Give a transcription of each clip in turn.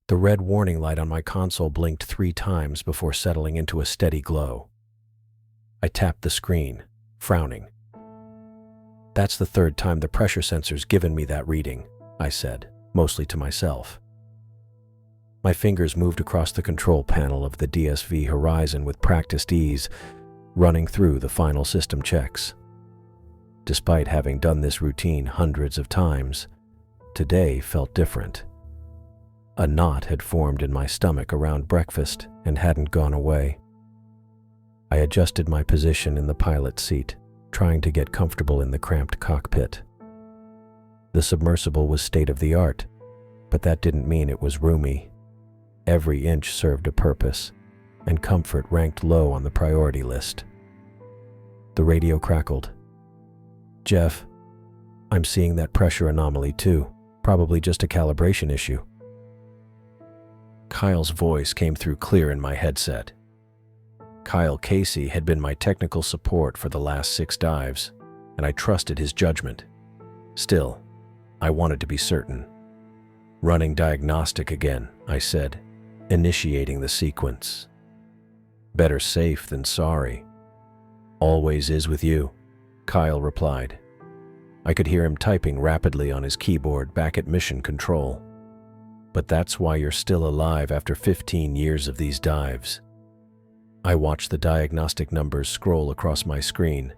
The red warning light on my console blinked 3 times before settling into a steady glow. I tapped the screen, frowning. "That's the 3rd time the pressure sensor's given me that reading," I said, mostly to myself. My fingers moved across the control panel of the DSV Horizon with practiced ease, running through the final system checks. Despite having done this routine hundreds of times, today felt different. A knot had formed in my stomach around breakfast and hadn't gone away. I adjusted my position in the pilot's seat, trying to get comfortable in the cramped cockpit. The submersible was state-of-the-art, but that didn't mean it was roomy. Every inch served a purpose, and comfort ranked low on the priority list. The radio crackled. "Jeff, I'm seeing that pressure anomaly too, probably just a calibration issue." Kyle's voice came through clear in my headset. Kyle Casey had been my technical support for the last 6 dives, and I trusted his judgment. Still, I wanted to be certain. "Running diagnostic again," I said, initiating the sequence. "Better safe than sorry." "Always is with you," Kyle replied. I could hear him typing rapidly on his keyboard back at mission control. "But that's why you're still alive after 15 years of these dives." I watched the diagnostic numbers scroll across my screen,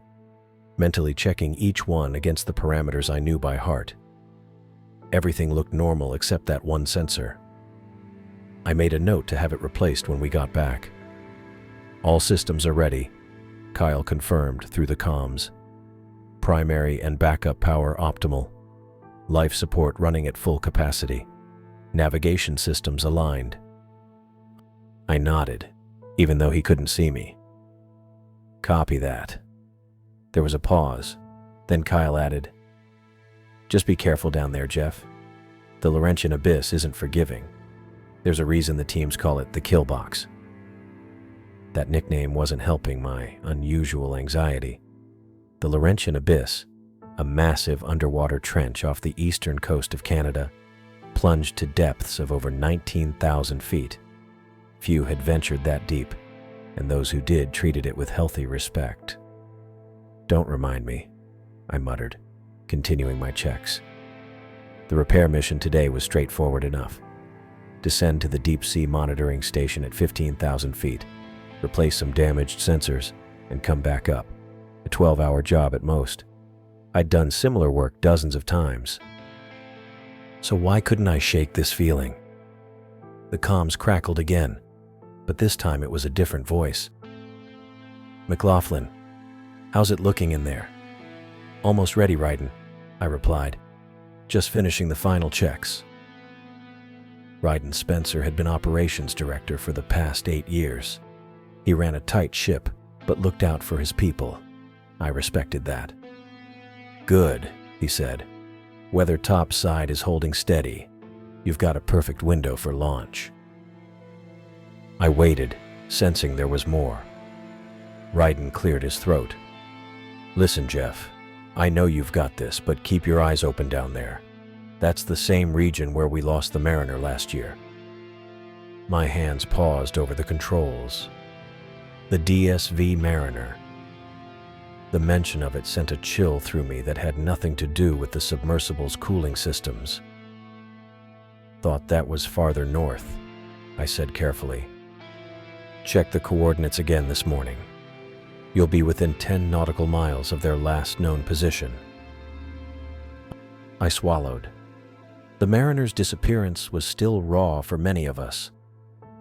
mentally checking each one against the parameters I knew by heart. Everything looked normal except that one sensor. I made a note to have it replaced when we got back. "All systems are ready," Kyle confirmed through the comms. "Primary and backup power optimal. Life support running at full capacity. Navigation systems aligned." I nodded, even though he couldn't see me. "Copy that." There was a pause, then Kyle added, "Just be careful down there, Jeff. The Laurentian Abyss isn't forgiving. There's a reason the teams call it the kill box." That nickname wasn't helping my unusual anxiety. The Laurentian Abyss, a massive underwater trench off the eastern coast of Canada, plunged to depths of over 19,000 feet. Few had ventured that deep, and those who did treated it with healthy respect. "Don't remind me," I muttered, continuing my checks. The repair mission today was straightforward enough. Descend to the deep-sea monitoring station at 15,000 feet, replace some damaged sensors, and come back up. A 12-hour job at most. I'd done similar work dozens of times. So why couldn't I shake this feeling? The comms crackled again, but this time it was a different voice. "McLaughlin, how's it looking in there?" "Almost ready, Ryden," I replied. "Just finishing the final checks." Ryden Spencer had been operations director for the past 8 years. He ran a tight ship, but looked out for his people. I respected that. "Good," he said. "Weather topside is holding steady. You've got a perfect window for launch." I waited, sensing there was more. Ryden cleared his throat. "Listen, Jeff, I know you've got this, but keep your eyes open down there. That's the same region where we lost the Mariner last year." My hands paused over the controls. The DSV Mariner. The mention of it sent a chill through me that had nothing to do with the submersible's cooling systems. "Thought that was farther north," I said carefully. "Check the coordinates again this morning. You'll be within 10 nautical miles of their last known position." I swallowed. The Mariner's disappearance was still raw for many of us.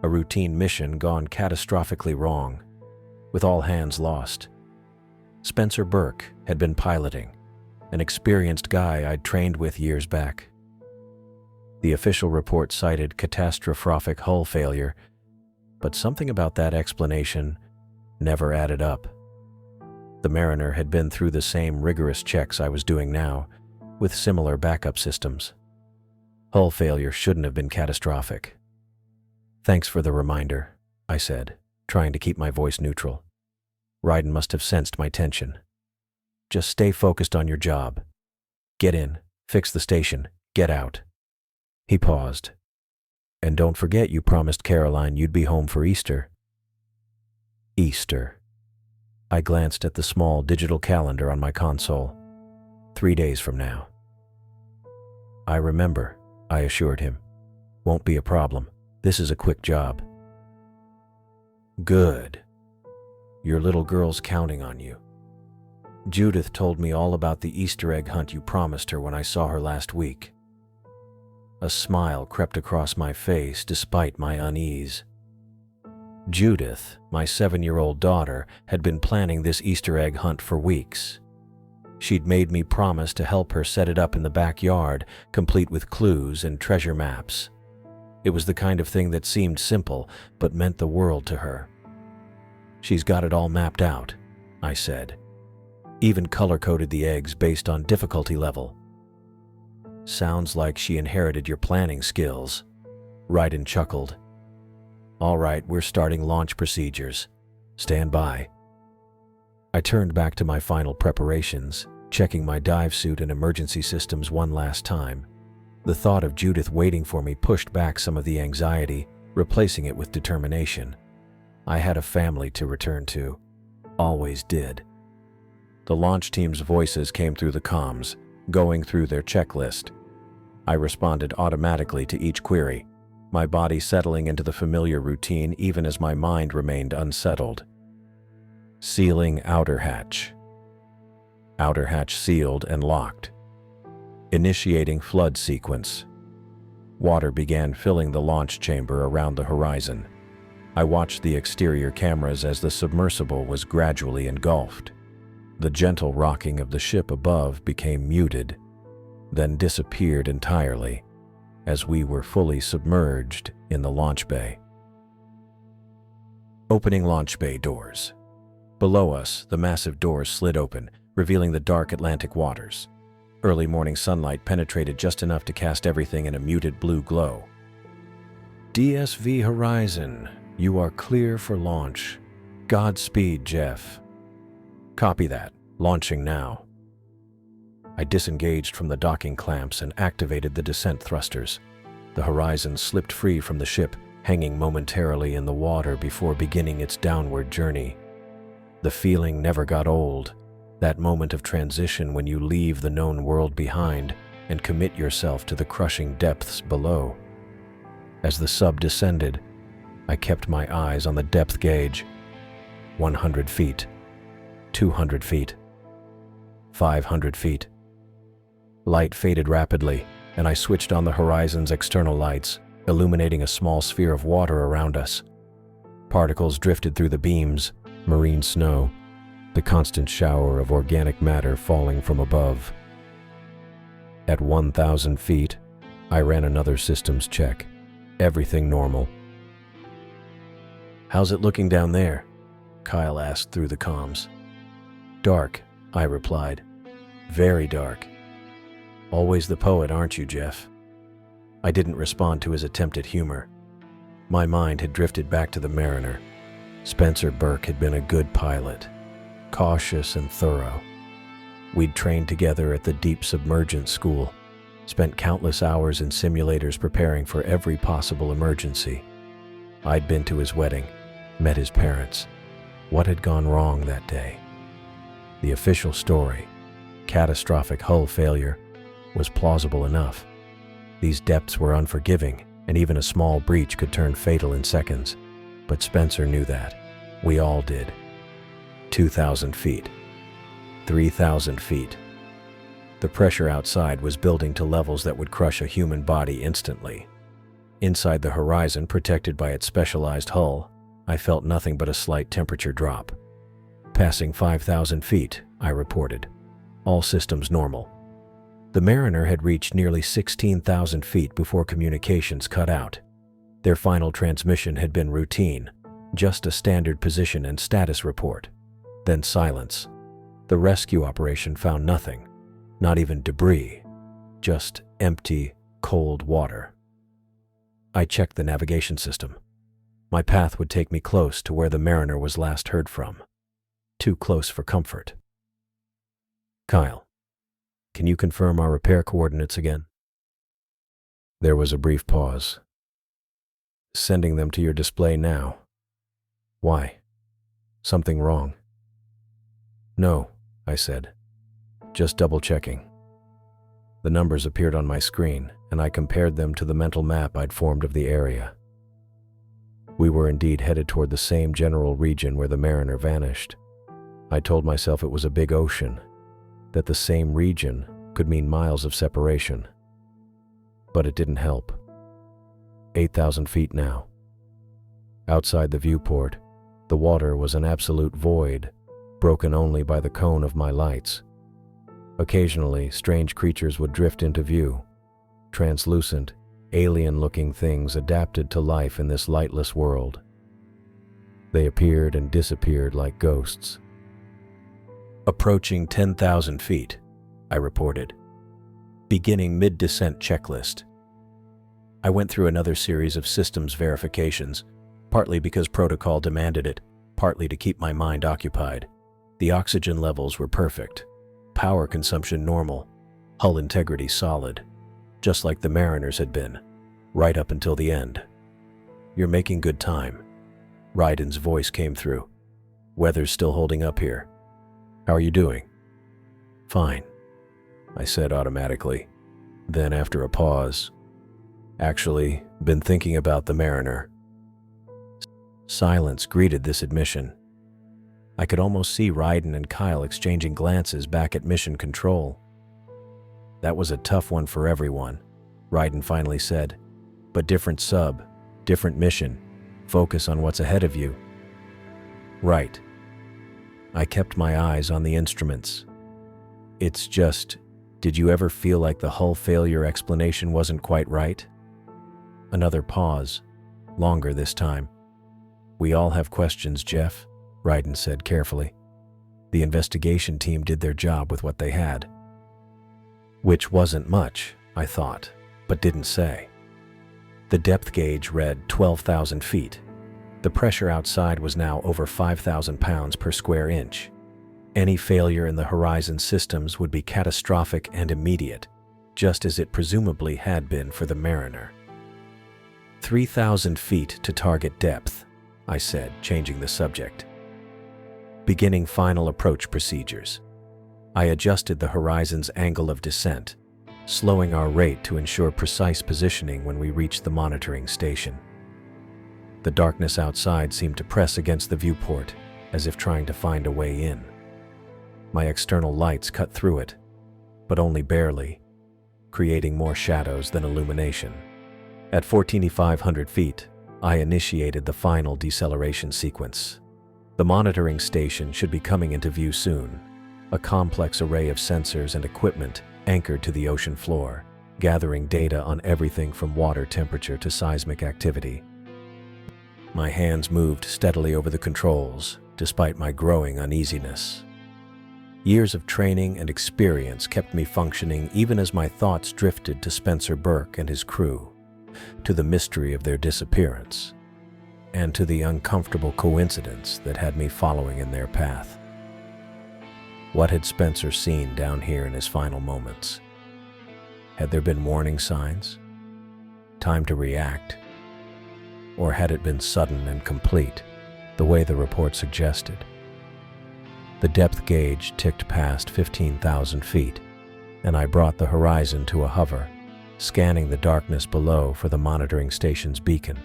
A routine mission gone catastrophically wrong, with all hands lost. Spencer Burke had been piloting, an experienced guy I'd trained with years back. The official report cited catastrophic hull failure, but something about that explanation never added up. The Mariner had been through the same rigorous checks I was doing now, with similar backup systems. Hull failure shouldn't have been catastrophic. "Thanks for the reminder," I said, trying to keep my voice neutral. Ryden must have sensed my tension. "Just stay focused on your job. Get in, fix the station, get out." He paused. And don't forget you promised Caroline you'd be home for Easter. Easter. I glanced at the small digital calendar on my console. 3 days from now. I remember, I assured him. Won't be a problem. This is a quick job. Good. Your little girl's counting on you. Judith told me all about the Easter egg hunt you promised her when I saw her last week. A smile crept across my face despite my unease. Judith, my 7-year-old daughter, had been planning this Easter egg hunt for weeks. She'd made me promise to help her set it up in the backyard, complete with clues and treasure maps. It was the kind of thing that seemed simple, but meant the world to her. She's got it all mapped out, I said. Even color-coded the eggs based on difficulty level. Sounds like she inherited your planning skills. Ryden chuckled. All right, we're starting launch procedures. Stand by. I turned back to my final preparations, checking my dive suit and emergency systems one last time. The thought of Judith waiting for me pushed back some of the anxiety, replacing it with determination. I had a family to return to. Always did. The launch team's voices came through the comms, going through their checklist. I responded automatically to each query, my body settling into the familiar routine even as my mind remained unsettled. Sealing outer hatch. Outer hatch sealed and locked. Initiating flood sequence. Water began filling the launch chamber around the horizon. I watched the exterior cameras as the submersible was gradually engulfed. The gentle rocking of the ship above became muted, then disappeared entirely as we were fully submerged in the launch bay. Opening launch bay doors. Below us, the massive doors slid open, revealing the dark Atlantic waters. Early morning sunlight penetrated just enough to cast everything in a muted blue glow. DSV Horizon, you are clear for launch. Godspeed, Jeff. Copy that. Launching now. I disengaged from the docking clamps and activated the descent thrusters. The Horizon slipped free from the ship, hanging momentarily in the water before beginning its downward journey. The feeling never got old, that moment of transition when you leave the known world behind and commit yourself to the crushing depths below. As the sub descended, I kept my eyes on the depth gauge. 100 feet, 200 feet, 500 feet. Light faded rapidly, and I switched on the Horizon's external lights, illuminating a small sphere of water around us. Particles drifted through the beams, marine snow, the constant shower of organic matter falling from above. At 1,000 feet, I ran another systems check. Everything normal. How's it looking down there? Kyle asked through the comms. Dark, I replied. Very dark. Always the poet, aren't you, Jeff? I didn't respond to his attempt at humor. My mind had drifted back to the Mariner. Spencer Burke had been a good pilot, cautious and thorough. We'd trained together at the Deep Submergence School, spent countless hours in simulators preparing for every possible emergency. I'd been to his wedding, met his parents. What had gone wrong that day? The official story, catastrophic hull failure, was plausible enough. These depths were unforgiving, and even a small breach could turn fatal in seconds. But Spencer knew that. We all did. 2,000 feet. 3,000 feet. The pressure outside was building to levels that would crush a human body instantly. Inside the Horizon, protected by its specialized hull, I felt nothing but a slight temperature drop. Passing 5,000 feet, I reported. All systems normal. The Mariner had reached nearly 16,000 feet before communications cut out. Their final transmission had been routine, just a standard position and status report. Then silence. The rescue operation found nothing, not even debris, just empty, cold water. I checked the navigation system. My path would take me close to where the Mariner was last heard from. Too close for comfort. Kyle, can you confirm our repair coordinates again? There was a brief pause. Sending them to your display now. Why? Something wrong? No, I said. Just double-checking. The numbers appeared on my screen, and I compared them to the mental map I'd formed of the area. We were indeed headed toward the same general region where the Mariner vanished. I told myself it was a big ocean, that the same region could mean miles of separation. But it didn't help. 8,000 feet now. Outside the viewport, the water was an absolute void, broken only by the cone of my lights. Occasionally, strange creatures would drift into view, translucent, alien-looking things adapted to life in this lightless world. They appeared and disappeared like ghosts. Approaching 10,000 feet, I reported. Beginning mid-descent checklist. I went through another series of systems verifications, partly because protocol demanded it, partly to keep my mind occupied. The oxygen levels were perfect, power consumption normal, hull integrity solid, just like the Mariners had been, right up until the end. You're making good time. Ryden's voice came through. Weather's still holding up here. How are you doing? Fine, I said automatically. Then after a pause, actually, been thinking about the Mariner. Silence greeted this admission. I could almost see Ryden and Kyle exchanging glances back at mission control. That was a tough one for everyone, Ryden finally said. But different sub, different mission. Focus on what's ahead of you. Right. I kept my eyes on the instruments. It's just, did you ever feel like the hull failure explanation wasn't quite right? Another pause, longer this time. We all have questions, Jeff, Ryden said carefully. The investigation team did their job with what they had. Which wasn't much, I thought, but didn't say. The depth gauge read 12,000 feet. The pressure outside was now over 5,000 pounds per square inch. Any failure in the Horizon systems would be catastrophic and immediate, just as it presumably had been for the Mariner. 3,000 feet to target depth, I said, changing the subject. Beginning final approach procedures. I adjusted the Horizon's angle of descent, slowing our rate to ensure precise positioning when we reached the monitoring station. The darkness outside seemed to press against the viewport, as if trying to find a way in. My external lights cut through it, but only barely, creating more shadows than illumination. At 14,500 feet, I initiated the final deceleration sequence. The monitoring station should be coming into view soon, a complex array of sensors and equipment anchored to the ocean floor, gathering data on everything from water temperature to seismic activity. My hands moved steadily over the controls, despite my growing uneasiness. Years of training and experience kept me functioning even as my thoughts drifted to Spencer Burke and his crew, to the mystery of their disappearance, and to the uncomfortable coincidence that had me following in their path. What had Spencer seen down here in his final moments? Had there been warning signs? Time to react? Or had it been sudden and complete, the way the report suggested? The depth gauge ticked past 15,000 feet, and I brought the Horizon to a hover, scanning the darkness below for the monitoring station's beacon.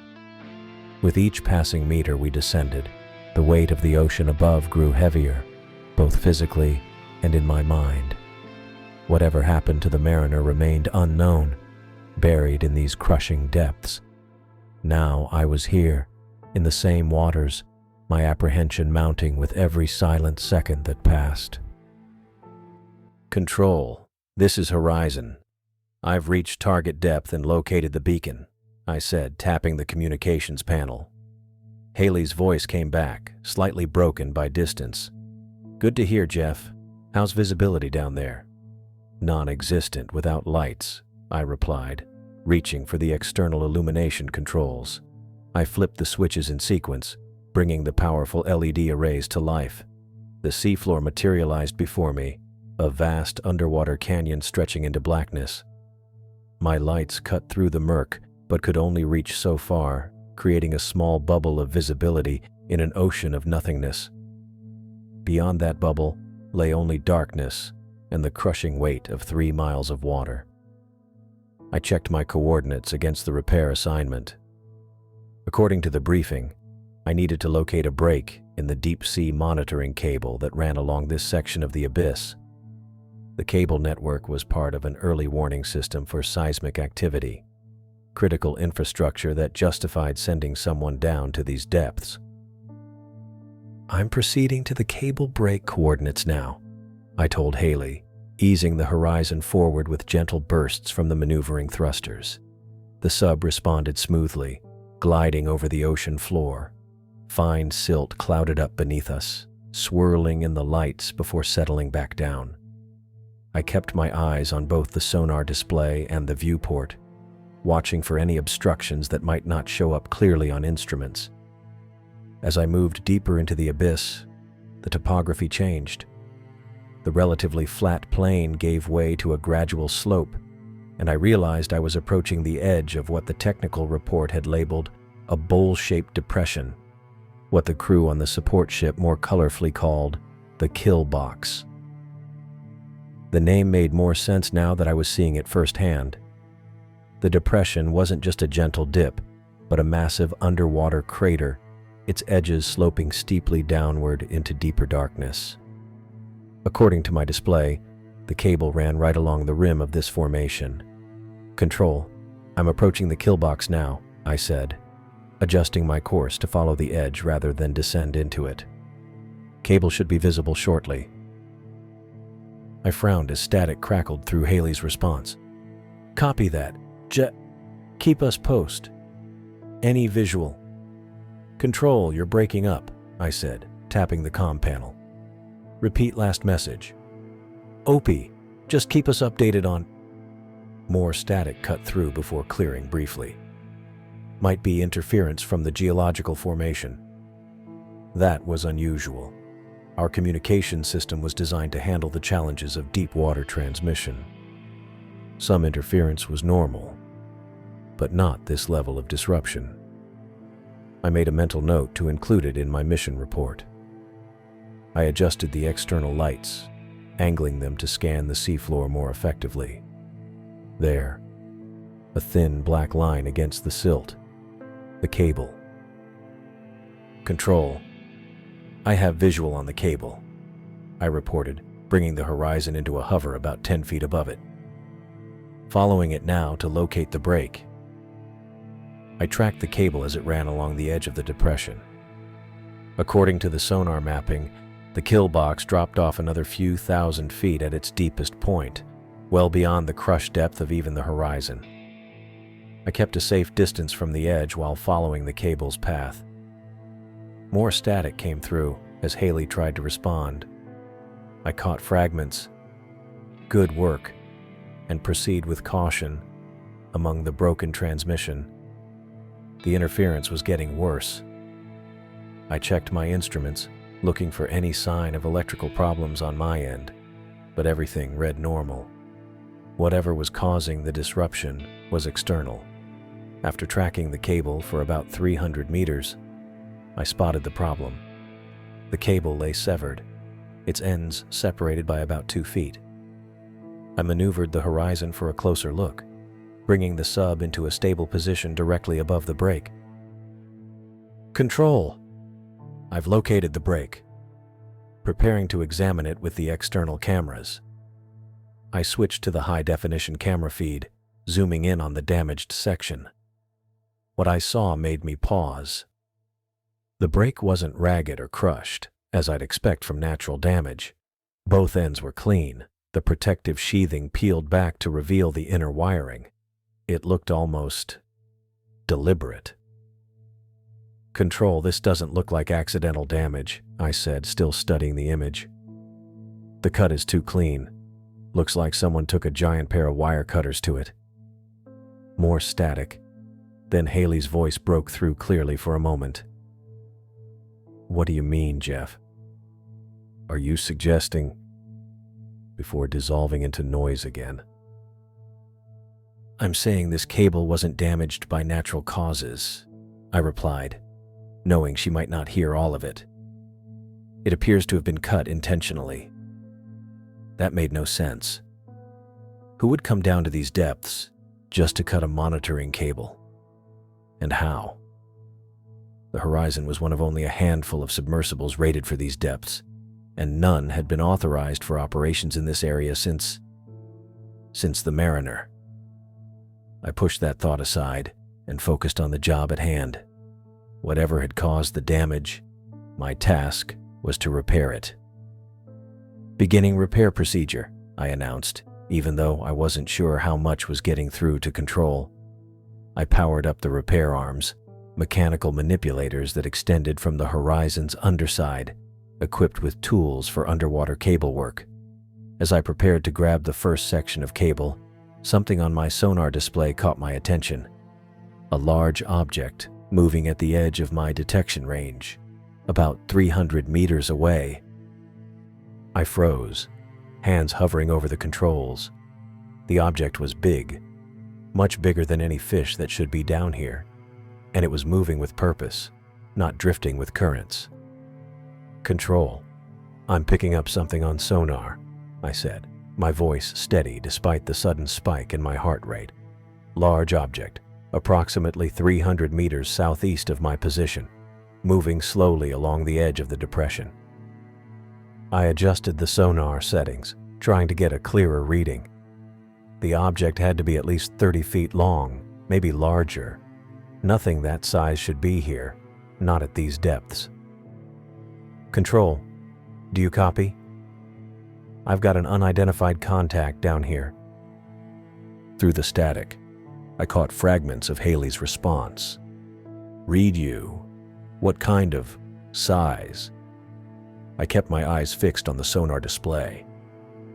With each passing meter we descended, the weight of the ocean above grew heavier, both physically and in my mind. Whatever happened to the Mariner remained unknown, buried in these crushing depths. Now I was here, in the same waters, my apprehension mounting with every silent second that passed. Control, this is Horizon. I've reached target depth and located the beacon, I said, tapping the communications panel. Haley's voice came back, slightly broken by distance. Good to hear, Jeff. How's visibility down there? Non-existent without lights, I replied, reaching for the external illumination controls. I flipped the switches in sequence, bringing the powerful LED arrays to life. The seafloor materialized before me, a vast underwater canyon stretching into blackness. My lights cut through the murk, but could only reach so far, creating a small bubble of visibility in an ocean of nothingness. Beyond that bubble lay only darkness and the crushing weight of 3 miles of water. I checked my coordinates against the repair assignment. According to the briefing, I needed to locate a break in the deep-sea monitoring cable that ran along this section of the abyss. The cable network was part of an early warning system for seismic activity, critical infrastructure that justified sending someone down to these depths. "I'm proceeding to the cable break coordinates now," I told Haley, easing the horizon forward with gentle bursts from the maneuvering thrusters. The sub responded smoothly, gliding over the ocean floor. Fine silt clouded up beneath us, swirling in the lights before settling back down. I kept my eyes on both the sonar display and the viewport, watching for any obstructions that might not show up clearly on instruments. As I moved deeper into the abyss, the topography changed. The relatively flat plain gave way to a gradual slope, and I realized I was approaching the edge of what the technical report had labeled a bowl-shaped depression, what the crew on the support ship more colorfully called the kill box. The name made more sense now that I was seeing it firsthand. The depression wasn't just a gentle dip, but a massive underwater crater, its edges sloping steeply downward into deeper darkness. According to my display, the cable ran right along the rim of this formation. "Control, I'm approaching the kill box now," I said, adjusting my course to follow the edge rather than descend into it. "Cable should be visible shortly." I frowned as static crackled through Haley's response. "Copy that. Keep us post. Any visual." "Control, you're breaking up," I said, tapping the comm panel. "Repeat last message." "Opie, just keep us updated on—" More static cut through before clearing briefly. "Might be interference from the geological formation." That was unusual. Our communication system was designed to handle the challenges of deep water transmission. Some interference was normal, but not this level of disruption. I made a mental note to include it in my mission report. I adjusted the external lights, angling them to scan the seafloor more effectively. There, a thin black line against the silt, the cable. "Control, I have visual on the cable," I reported, bringing the horizon into a hover about 10 feet above it. "Following it now to locate the break." I tracked the cable as it ran along the edge of the depression. According to the sonar mapping, the kill box dropped off another few thousand feet at its deepest point, well beyond the crush depth of even the horizon. I kept a safe distance from the edge while following the cable's path. More static came through as Haley tried to respond. I caught fragments. "Good work," and "proceed with caution" among the broken transmission. The interference was getting worse. I checked my instruments, looking for any sign of electrical problems on my end, but everything read normal. Whatever was causing the disruption was external. After tracking the cable for about 300 meters, I spotted the problem. The cable lay severed, its ends separated by about 2 feet. I maneuvered the horizon for a closer look, bringing the sub into a stable position directly above the break. "Control, I've located the break." Preparing to examine it with the external cameras, I switched to the high-definition camera feed, zooming in on the damaged section. What I saw made me pause. The break wasn't ragged or crushed, as I'd expect from natural damage. Both ends were clean, the protective sheathing peeled back to reveal the inner wiring. It looked almost deliberate. "Control, this doesn't look like accidental damage," I said, still studying the image. "The cut is too clean. Looks like someone took a giant pair of wire cutters to it." More static. Then Haley's voice broke through clearly for a moment. "What do you mean, Jeff? Are you suggesting—" before dissolving into noise again. "I'm saying this cable wasn't damaged by natural causes. I replied, knowing she might not hear all of it. It appears to have been cut intentionally. That made no sense. Who would come down to these depths just to cut a monitoring cable? And how? The Horizon was one of only a handful of submersibles rated for these depths, and none had been authorized for operations in this area since the Mariner. I pushed that thought aside and focused on the job at hand. Whatever had caused the damage, my task was to repair it. "Beginning repair procedure," I announced, even though I wasn't sure how much was getting through to control. I powered up the repair arms, mechanical manipulators that extended from the Horizon's underside, equipped with tools for underwater cable work. As I prepared to grab the first section of cable, something on my sonar display caught my attention. A large object moving at the edge of my detection range, about 300 meters away. I froze, hands hovering over the controls. The object was big, much bigger than any fish that should be down here, and it was moving with purpose, not drifting with currents. "Control, I'm picking up something on sonar," I said, my voice steady despite the sudden spike in my heart rate. "Large object, approximately 300 meters southeast of my position, moving slowly along the edge of the depression." I adjusted the sonar settings, trying to get a clearer reading. The object had to be at least 30 feet long, maybe larger. Nothing that size should be here, not at these depths. "Control, do you copy? I've got an unidentified contact down here." Through the static, I caught fragments of Haley's response. "Read you. What kind of size?" I kept my eyes fixed on the sonar display.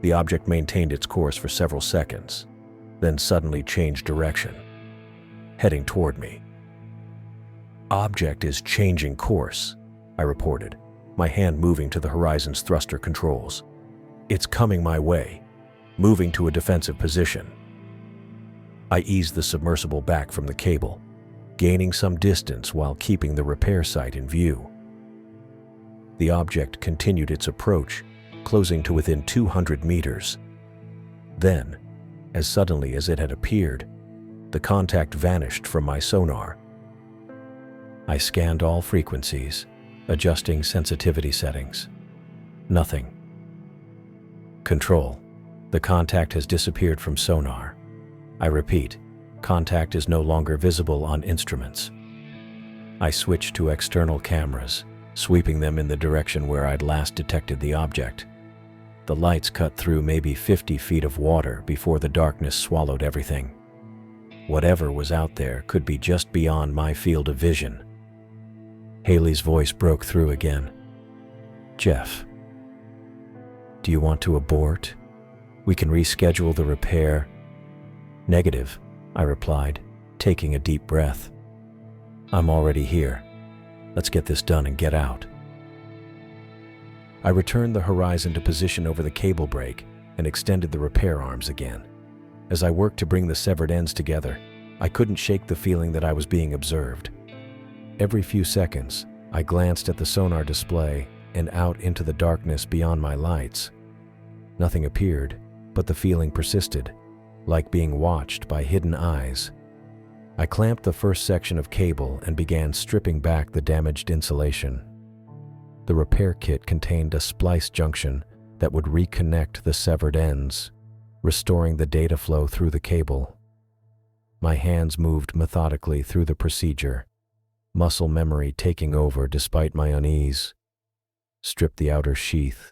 The object maintained its course for several seconds, then suddenly changed direction, heading toward me. "Object is changing course," I reported, my hand moving to the Horizon's thruster controls. "It's coming my way, moving to a defensive position." I eased the submersible back from the cable, gaining some distance while keeping the repair site in view. The object continued its approach, closing to within 200 meters. Then, as suddenly as it had appeared, the contact vanished from my sonar. I scanned all frequencies, adjusting sensitivity settings. Nothing. "Control, the contact has disappeared from sonar. I repeat, contact is no longer visible on instruments." I switched to external cameras, sweeping them in the direction where I'd last detected the object. The lights cut through maybe 50 feet of water before the darkness swallowed everything. Whatever was out there could be just beyond my field of vision. Haley's voice broke through again. "Jeff, do you want to abort? We can reschedule the repair." "Negative," I replied, taking a deep breath. "I'm already here. Let's get this done and get out." I returned the Horizon to position over the cable brake and extended the repair arms again. As I worked to bring the severed ends together, I couldn't shake the feeling that I was being observed. Every few seconds, I glanced at the sonar display and out into the darkness beyond my lights. Nothing appeared, but the feeling persisted, like being watched by hidden eyes. I clamped the first section of cable and began stripping back the damaged insulation. The repair kit contained a splice junction that would reconnect the severed ends, restoring the data flow through the cable. My hands moved methodically through the procedure, muscle memory taking over despite my unease. Strip the outer sheath,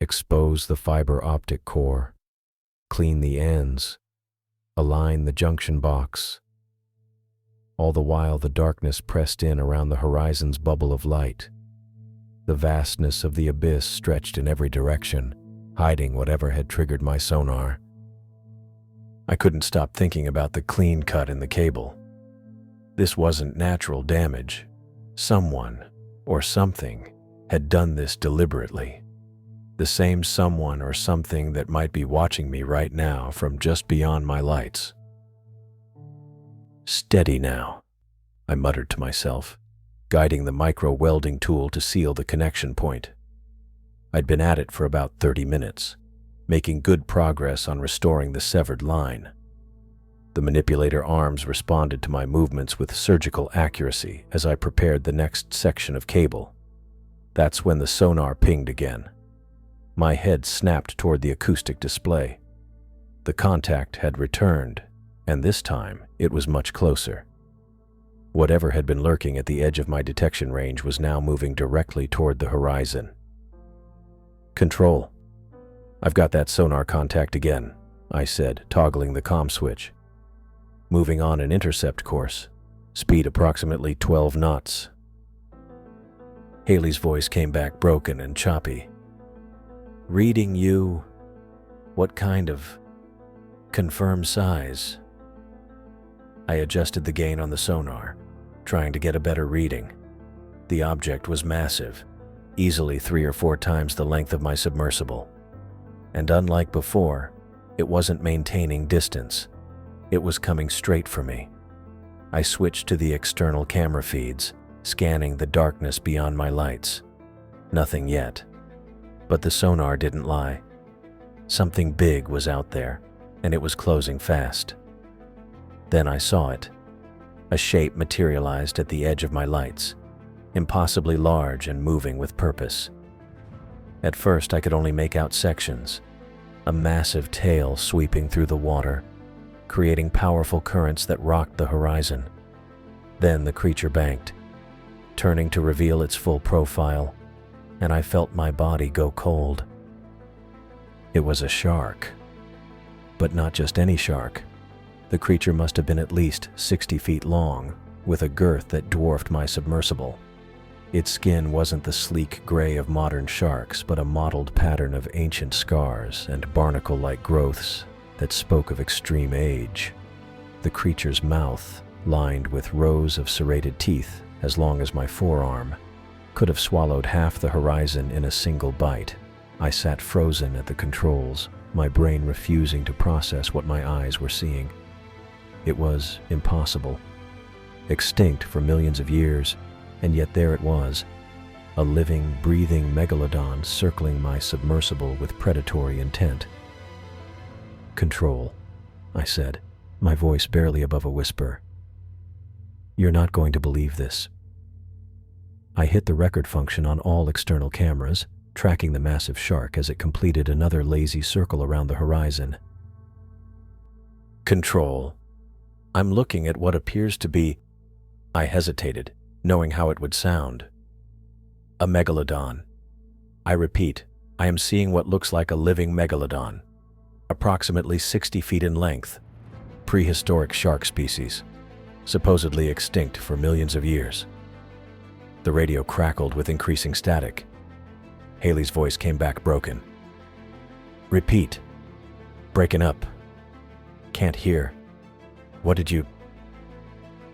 expose the fiber optic core, clean the ends, align the junction box. All the while the darkness pressed in around the Horizon's bubble of light. The vastness of the abyss stretched in every direction, hiding whatever had triggered my sonar. I couldn't stop thinking about the clean cut in the cable. This wasn't natural damage. Someone, or something, had done this deliberately. The same someone or something that might be watching me right now from just beyond my lights. "Steady now," I muttered to myself, guiding the micro-welding tool to seal the connection point. I'd been at it for about 30 minutes, making good progress on restoring the severed line. The manipulator arms responded to my movements with surgical accuracy as I prepared the next section of cable. That's when the sonar pinged again. My head snapped toward the acoustic display. The contact had returned, and this time it was much closer. Whatever had been lurking at the edge of my detection range was now moving directly toward the horizon. "Control. I've got that sonar contact again," I said, toggling the comm switch. "Moving on an intercept course. Speed approximately 12 knots. Haley's voice came back broken and choppy. "Reading you. What kind of... confirm size?" I adjusted the gain on the sonar, trying to get a better reading. The object was massive, easily 3 or 4 times the length of my submersible. And unlike before, it wasn't maintaining distance. It was coming straight for me. I switched to the external camera feeds, scanning the darkness beyond my lights. Nothing yet. But the sonar didn't lie. Something big was out there, and it was closing fast. Then I saw it. A shape materialized at the edge of my lights, impossibly large and moving with purpose. At first I could only make out sections, a massive tail sweeping through the water, creating powerful currents that rocked the horizon. Then the creature banked, turning to reveal its full profile, and I felt my body go cold. It was a shark. But not just any shark. The creature must have been at least 60 feet long, with a girth that dwarfed my submersible. Its skin wasn't the sleek gray of modern sharks, but a mottled pattern of ancient scars and barnacle-like growths that spoke of extreme age. The creature's mouth, lined with rows of serrated teeth as long as my forearm, could have swallowed half the horizon in a single bite. I sat frozen at the controls, my brain refusing to process what my eyes were seeing. It was impossible. Extinct for millions of years, and yet there it was, a living, breathing megalodon circling my submersible with predatory intent. "Control," I said, my voice barely above a whisper. "You're not going to believe this." I hit the record function on all external cameras, tracking the massive shark as it completed another lazy circle around the horizon. "Control. I'm looking at what appears to be..." I hesitated, knowing how it would sound. "A megalodon. I repeat, I am seeing what looks like a living megalodon, approximately 60 feet in length, prehistoric shark species, supposedly extinct for millions of years." The radio crackled with increasing static. Haley's voice came back broken. "Repeat. Breaking up. Can't hear. What did you..."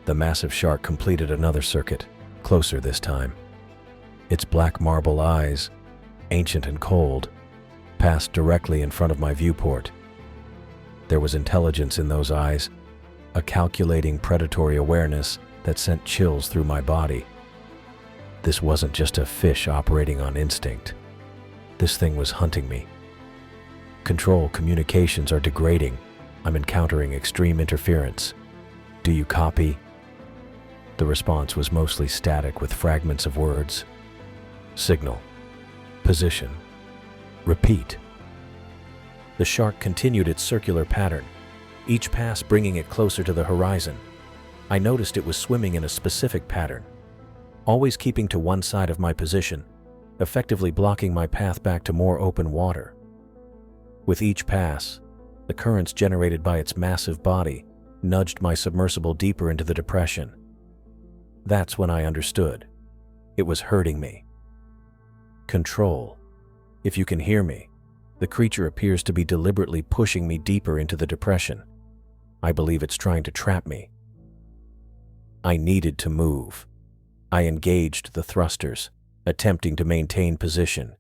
The massive shark completed another circuit, closer this time. Its black marble eyes, ancient and cold, passed directly in front of my viewport. There was intelligence in those eyes, a calculating predatory awareness that sent chills through my body. This wasn't just a fish operating on instinct. This thing was hunting me. "Control, communications are degrading. I'm encountering extreme interference. Do you copy?" The response was mostly static with fragments of words. "Signal. Position. Repeat." The shark continued its circular pattern, each pass bringing it closer to the horizon. I noticed it was swimming in a specific pattern, always keeping to one side of my position, effectively blocking my path back to more open water. With each pass, the currents generated by its massive body nudged my submersible deeper into the depression. That's when I understood. It was hurting me. "Control. If you can hear me, the creature appears to be deliberately pushing me deeper into the depression. I believe it's trying to trap me." I needed to move. I engaged the thrusters, attempting to maintain position,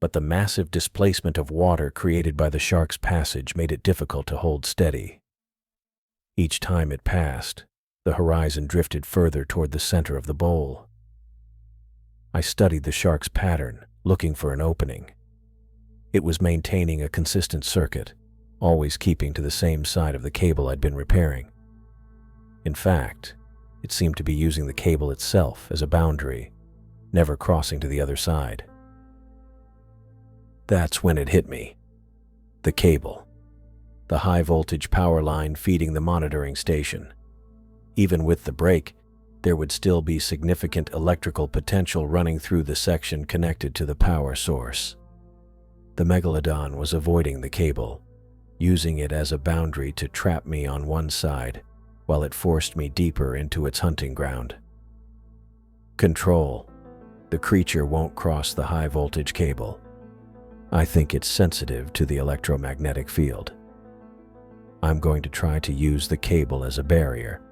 but the massive displacement of water created by the shark's passage made it difficult to hold steady. Each time it passed, The horizon drifted further toward the center of the bowl. I studied the shark's pattern, looking for an opening. It was maintaining a consistent circuit, always keeping to the same side of the cable I'd been repairing. In fact, it seemed to be using the cable itself as a boundary, never crossing to the other side. That's when it hit me. The cable. The high-voltage power line feeding the monitoring station. Even with the break, there would still be significant electrical potential running through the section connected to the power source. The megalodon was avoiding the cable, using it as a boundary to trap me on one side, while it forced me deeper into its hunting ground. Control. The creature won't cross the high-voltage cable. I think it's sensitive to the electromagnetic field. I'm going to try to use the cable as a barrier.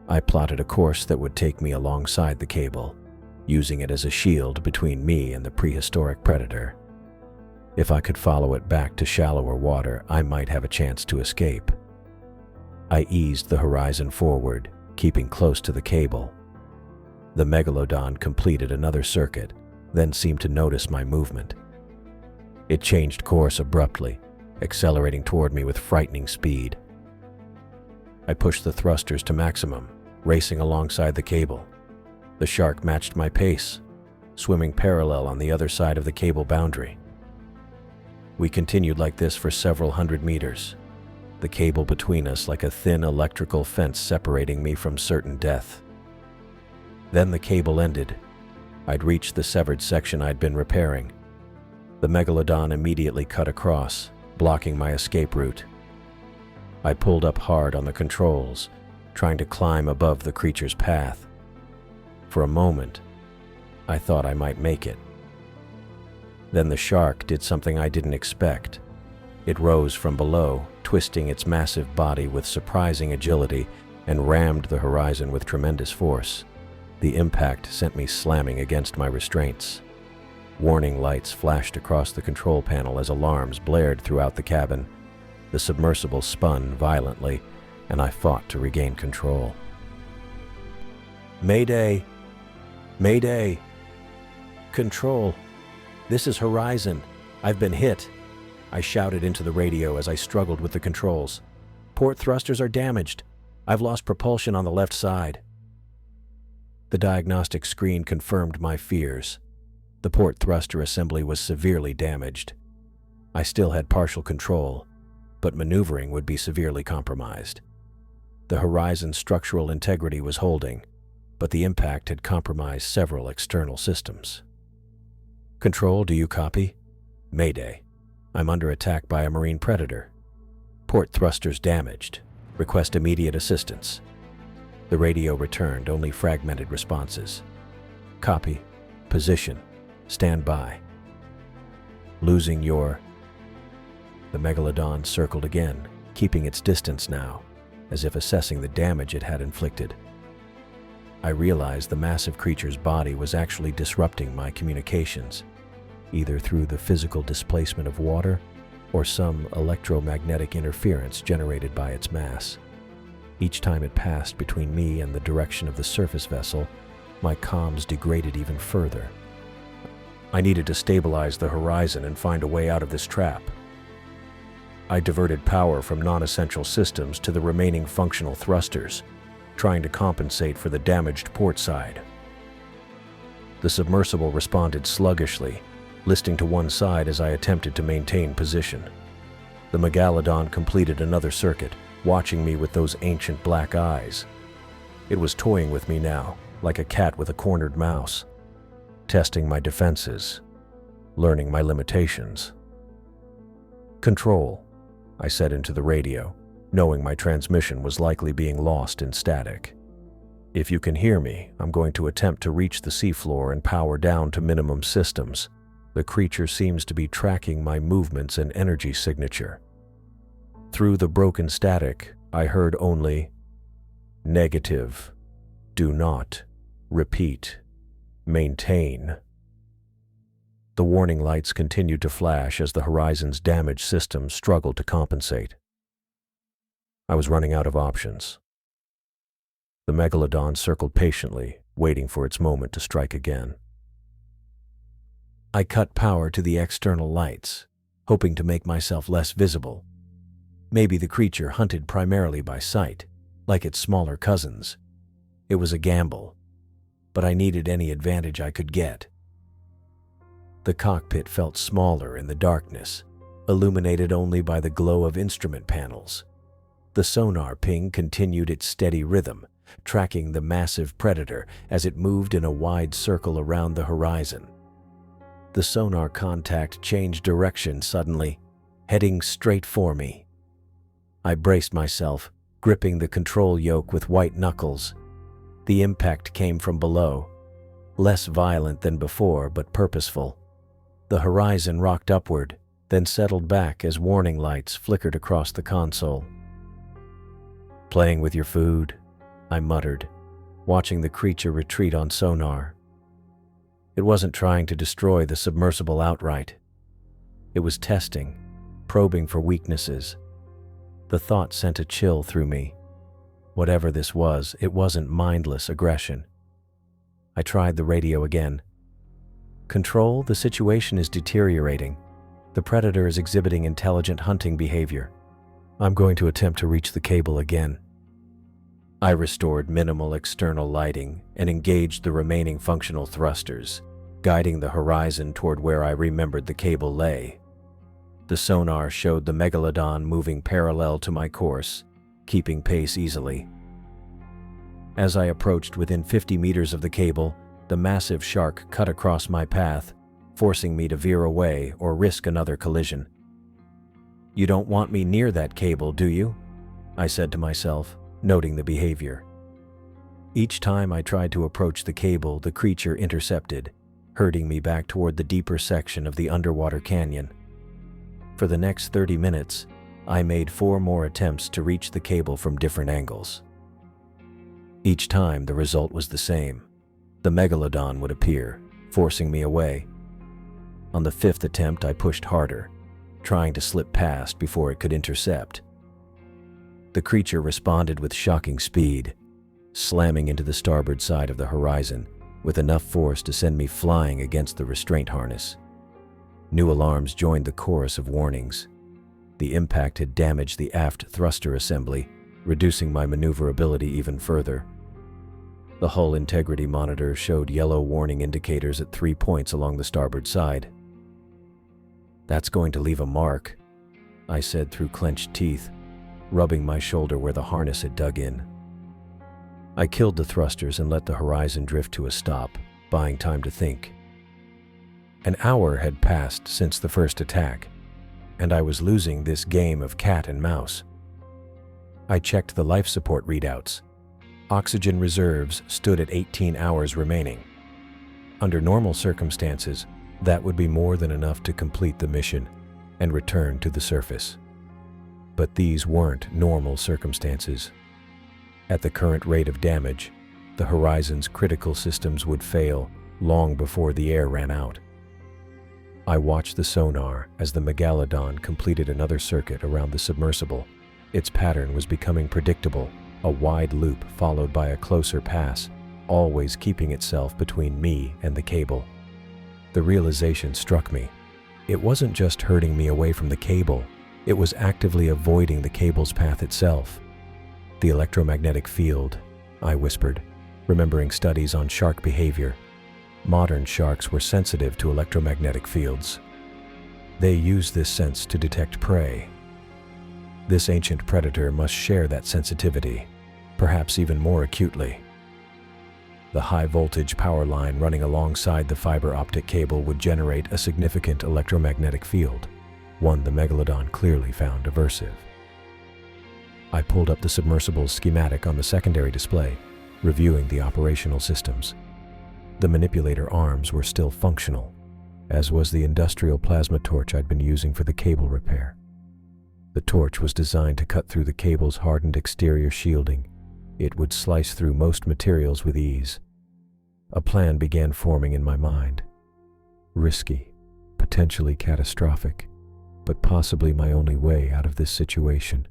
I plotted a course that would take me alongside the cable, using it as a shield between me and the prehistoric predator. If I could follow it back to shallower water, I might have a chance to escape. I eased the horizon forward, keeping close to the cable. The megalodon completed another circuit, then seemed to notice my movement. It changed course abruptly, accelerating toward me with frightening speed. I pushed the thrusters to maximum, racing alongside the cable. The shark matched my pace, swimming parallel on the other side of the cable boundary. We continued like this for several hundred meters, the cable between us like a thin electrical fence separating me from certain death. Then the cable ended. I'd reached the severed section I'd been repairing. The megalodon immediately cut across, blocking my escape route. I pulled up hard on the controls, trying to climb above the creature's path. For a moment, I thought I might make it. Then the shark did something I didn't expect. It rose from below, twisting its massive body with surprising agility, and rammed the horizon with tremendous force. The impact sent me slamming against my restraints. Warning lights flashed across the control panel as alarms blared throughout the cabin. The submersible spun violently, and I fought to regain control. Mayday! Mayday! Control! This is Horizon. I've been hit. I shouted into the radio as I struggled with the controls. Port thrusters are damaged. I've lost propulsion on the left side. The diagnostic screen confirmed my fears. The port thruster assembly was severely damaged. I still had partial control, but maneuvering would be severely compromised. The Horizon's structural integrity was holding, but the impact had compromised several external systems. Control, do you copy? Mayday. I'm under attack by a marine predator. Port thrusters damaged. Request immediate assistance. The radio returned only fragmented responses. Copy. Position. Stand by. Losing your... The megalodon circled again, keeping its distance now, as if assessing the damage it had inflicted. I realized the massive creature's body was actually disrupting my communications, either through the physical displacement of water or some electromagnetic interference generated by its mass. Each time it passed between me and the direction of the surface vessel, my comms degraded even further. I needed to stabilize the horizon and find a way out of this trap. I diverted power from non-essential systems to the remaining functional thrusters, trying to compensate for the damaged port side. The submersible responded sluggishly, listing to one side as I attempted to maintain position. The megalodon completed another circuit, watching me with those ancient black eyes. It was toying with me now, like a cat with a cornered mouse, testing my defenses, learning my limitations. Control, I said into the radio, knowing my transmission was likely being lost in static. If you can hear me, I'm going to attempt to reach the seafloor and power down to minimum systems. The creature seems to be tracking my movements and energy signature. Through the broken static, I heard only, negative, do not, repeat, maintain. The warning lights continued to flash as the Horizon's damaged system struggled to compensate. I was running out of options. The megalodon circled patiently, waiting for its moment to strike again. I cut power to the external lights, hoping to make myself less visible. Maybe the creature hunted primarily by sight, like its smaller cousins. It was a gamble, but I needed any advantage I could get. The cockpit felt smaller in the darkness, illuminated only by the glow of instrument panels. The sonar ping continued its steady rhythm, tracking the massive predator as it moved in a wide circle around the horizon. The sonar contact changed direction suddenly, heading straight for me. I braced myself, gripping the control yoke with white knuckles. The impact came from below, less violent than before but purposeful. The horizon rocked upward, then settled back as warning lights flickered across the console. "Playing with your food," I muttered, watching the creature retreat on sonar. It wasn't trying to destroy the submersible outright. It was testing, probing for weaknesses. The thought sent a chill through me. Whatever this was, it wasn't mindless aggression. I tried the radio again. "Control, the situation is deteriorating. The predator is exhibiting intelligent hunting behavior. I'm going to attempt to reach the cable again." I restored minimal external lighting and engaged the remaining functional thrusters, guiding the horizon toward where I remembered the cable lay. The sonar showed the megalodon moving parallel to my course, keeping pace easily. As I approached within 50 meters of the cable, the massive shark cut across my path, forcing me to veer away or risk another collision. "You don't want me near that cable, do you?" I said to myself, noting the behavior. Each time I tried to approach the cable, the creature intercepted, herding me back toward the deeper section of the underwater canyon. For the next 30 minutes, I made 4 more attempts to reach the cable from different angles. Each time, the result was the same. The megalodon would appear, forcing me away. On the 5th attempt, I pushed harder, trying to slip past before it could intercept. The creature responded with shocking speed, slamming into the starboard side of the horizon with enough force to send me flying against the restraint harness. New alarms joined the chorus of warnings. The impact had damaged the aft thruster assembly, reducing my maneuverability even further. The hull integrity monitor showed yellow warning indicators at 3 points along the starboard side. "That's going to leave a mark," I said through clenched teeth, rubbing my shoulder where the harness had dug in. I killed the thrusters and let the horizon drift to a stop, buying time to think. An hour had passed since the first attack, and I was losing this game of cat and mouse. I checked the life support readouts. Oxygen reserves stood at 18 hours remaining. Under normal circumstances, that would be more than enough to complete the mission and return to the surface. But these weren't normal circumstances. At the current rate of damage, the horizon's critical systems would fail long before the air ran out. I watched the sonar as the megalodon completed another circuit around the submersible. Its pattern was becoming predictable, a wide loop followed by a closer pass, always keeping itself between me and the cable. The realization struck me. It wasn't just herding me away from the cable, it was actively avoiding the cable's path itself. "The electromagnetic field," I whispered, remembering studies on shark behavior. Modern sharks were sensitive to electromagnetic fields. They use this sense to detect prey. This ancient predator must share that sensitivity, perhaps even more acutely. The high-voltage power line running alongside the fiber optic cable would generate a significant electromagnetic field, one the megalodon clearly found aversive. I pulled up the submersible's schematic on the secondary display, reviewing the operational systems. The manipulator arms were still functional, as was the industrial plasma torch I'd been using for the cable repair. The torch was designed to cut through the cable's hardened exterior shielding. It would slice through most materials with ease. A plan began forming in my mind. Risky, potentially catastrophic, but possibly my only way out of this situation.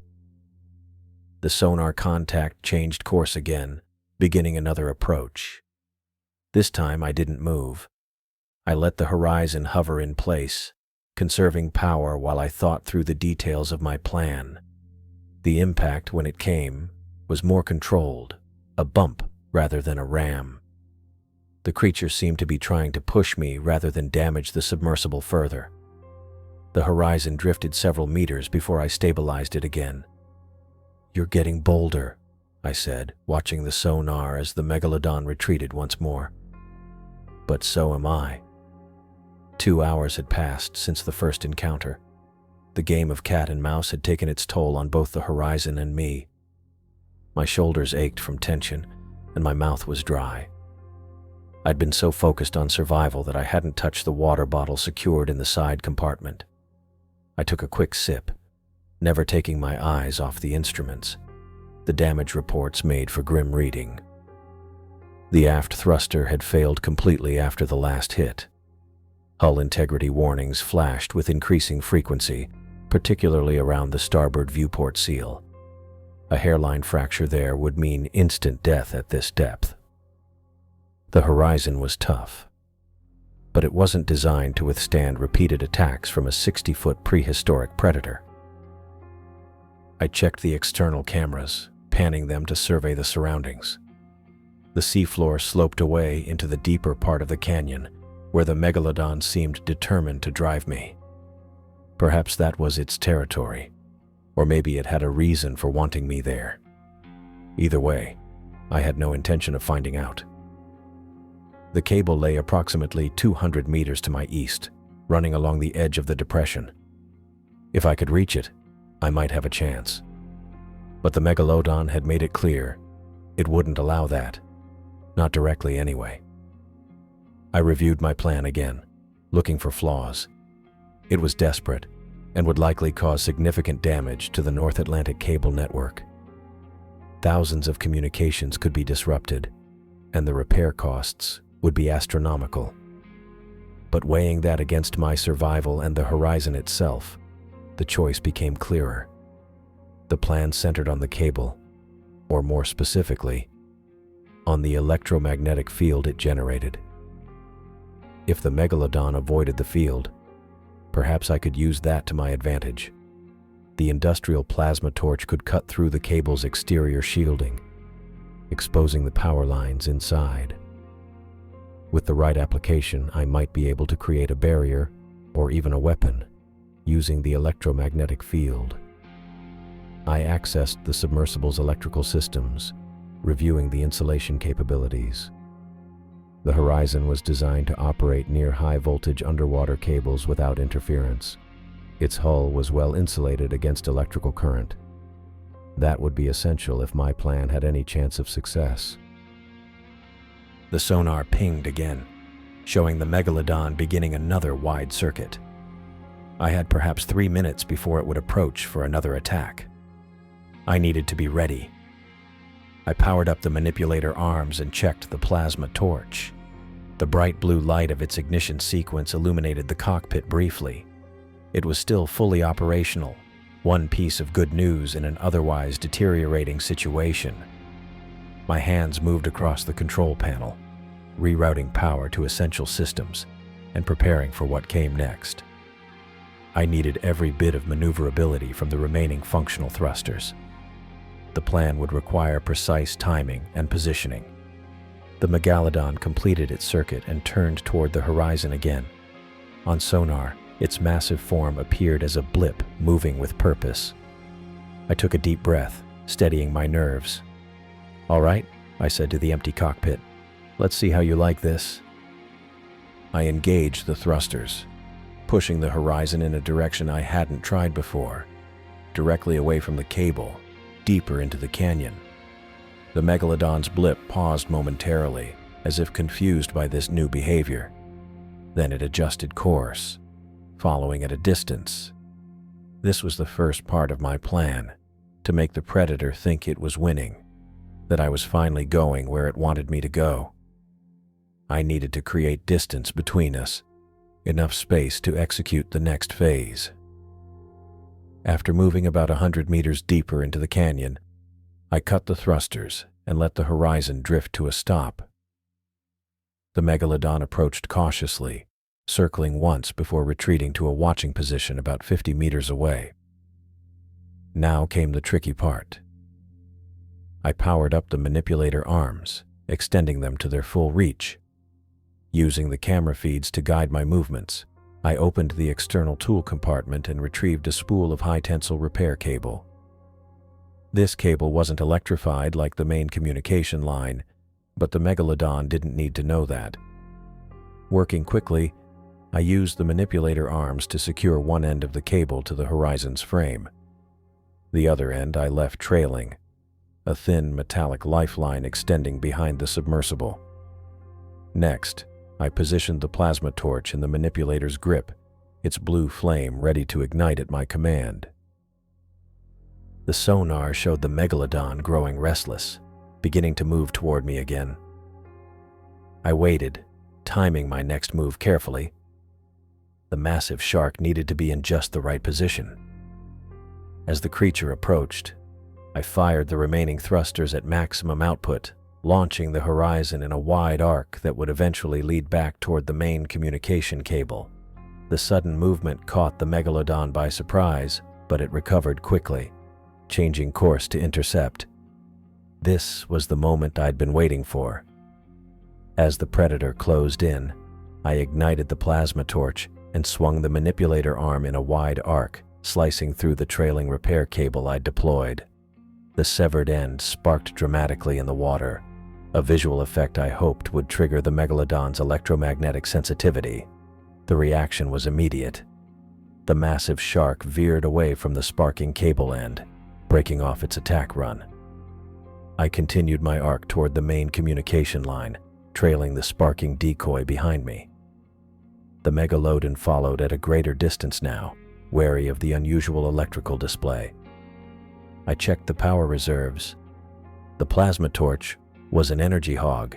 The sonar contact changed course again, beginning another approach. This time I didn't move. I let the horizon hover in place, conserving power while I thought through the details of my plan. The impact, when it came, was more controlled, a bump rather than a ram. The creature seemed to be trying to push me rather than damage the submersible further. The horizon drifted several meters before I stabilized it again. "You're getting bolder," I said, watching the sonar as the megalodon retreated once more. But so am I. 2 hours had passed since the first encounter. The game of cat and mouse had taken its toll on both the horizon and me. My shoulders ached from tension, and my mouth was dry. I'd been so focused on survival that I hadn't touched the water bottle secured in the side compartment. I took a quick sip, never taking my eyes off the instruments. The damage reports made for grim reading. The aft thruster had failed completely after the last hit. Hull integrity warnings flashed with increasing frequency, particularly around the starboard viewport seal. A hairline fracture there would mean instant death at this depth. The horizon was tough, but it wasn't designed to withstand repeated attacks from a 60-foot prehistoric predator. I checked the external cameras, panning them to survey the surroundings. The seafloor sloped away into the deeper part of the canyon, where the megalodon seemed determined to drive me. Perhaps that was its territory, or maybe it had a reason for wanting me there. Either way, I had no intention of finding out. The cable lay approximately 200 meters to my east, running along the edge of the depression. If I could reach it, I might have a chance. But the megalodon had made it clear it wouldn't allow that. Not directly anyway. I reviewed my plan again, looking for flaws. It was desperate and would likely cause significant damage to the North Atlantic cable network. Thousands of communications could be disrupted, and the repair costs would be astronomical. But weighing that against my survival and the horizon itself, the choice became clearer. The plan centered on the cable, or more specifically, on the electromagnetic field it generated. If the megalodon avoided the field, perhaps I could use that to my advantage. The industrial plasma torch could cut through the cable's exterior shielding, exposing the power lines inside. With the right application, I might be able to create a barrier or even a weapon using the electromagnetic field. I accessed the submersible's electrical systems, reviewing the insulation capabilities. The Horizon was designed to operate near high-voltage underwater cables without interference. Its hull was well insulated against electrical current. That would be essential if my plan had any chance of success. The sonar pinged again, showing the megalodon beginning another wide circuit. I had perhaps 3 minutes before it would approach for another attack. I needed to be ready. I powered up the manipulator arms and checked the plasma torch. The bright blue light of its ignition sequence illuminated the cockpit briefly. It was still fully operational, one piece of good news in an otherwise deteriorating situation. My hands moved across the control panel, rerouting power to essential systems and preparing for what came next. I needed every bit of maneuverability from the remaining functional thrusters. The plan would require precise timing and positioning. The megalodon completed its circuit and turned toward the horizon again. On sonar, its massive form appeared as a blip moving with purpose. I took a deep breath, steadying my nerves. "All right," I said to the empty cockpit. "Let's see how you like this." I engaged the thrusters, pushing the horizon in a direction I hadn't tried before, directly away from the cable, deeper into the canyon. The megalodon's blip paused momentarily, as if confused by this new behavior. Then it adjusted course, following at a distance. This was the first part of my plan, to make the predator think it was winning, that I was finally going where it wanted me to go. I needed to create distance between us, enough space to execute the next phase. After moving about 100 meters deeper into the canyon, I cut the thrusters and let the horizon drift to a stop. The megalodon approached cautiously, circling once before retreating to a watching position about 50 meters away. Now came the tricky part. I powered up the manipulator arms, extending them to their full reach. Using the camera feeds to guide my movements, I opened the external tool compartment and retrieved a spool of high-tensile repair cable. This cable wasn't electrified like the main communication line, but the megalodon didn't need to know that. Working quickly, I used the manipulator arms to secure one end of the cable to the horizon's frame. The other end I left trailing, a thin metallic lifeline extending behind the submersible. Next, I positioned the plasma torch in the manipulator's grip, its blue flame ready to ignite at my command. The sonar showed the megalodon growing restless, beginning to move toward me again. I waited, timing my next move carefully. The massive shark needed to be in just the right position. As the creature approached, I fired the remaining thrusters at maximum output, launching the horizon in a wide arc that would eventually lead back toward the main communication cable. The sudden movement caught the megalodon by surprise, but it recovered quickly, changing course to intercept. This was the moment I'd been waiting for. As the predator closed in, I ignited the plasma torch and swung the manipulator arm in a wide arc, slicing through the trailing repair cable I'd deployed. The severed end sparked dramatically in the water, a visual effect I hoped would trigger the megalodon's electromagnetic sensitivity. The reaction was immediate. The massive shark veered away from the sparking cable end, breaking off its attack run. I continued my arc toward the main communication line, trailing the sparking decoy behind me. The megalodon followed at a greater distance now, wary of the unusual electrical display. I checked the power reserves. The plasma torch was an energy hog,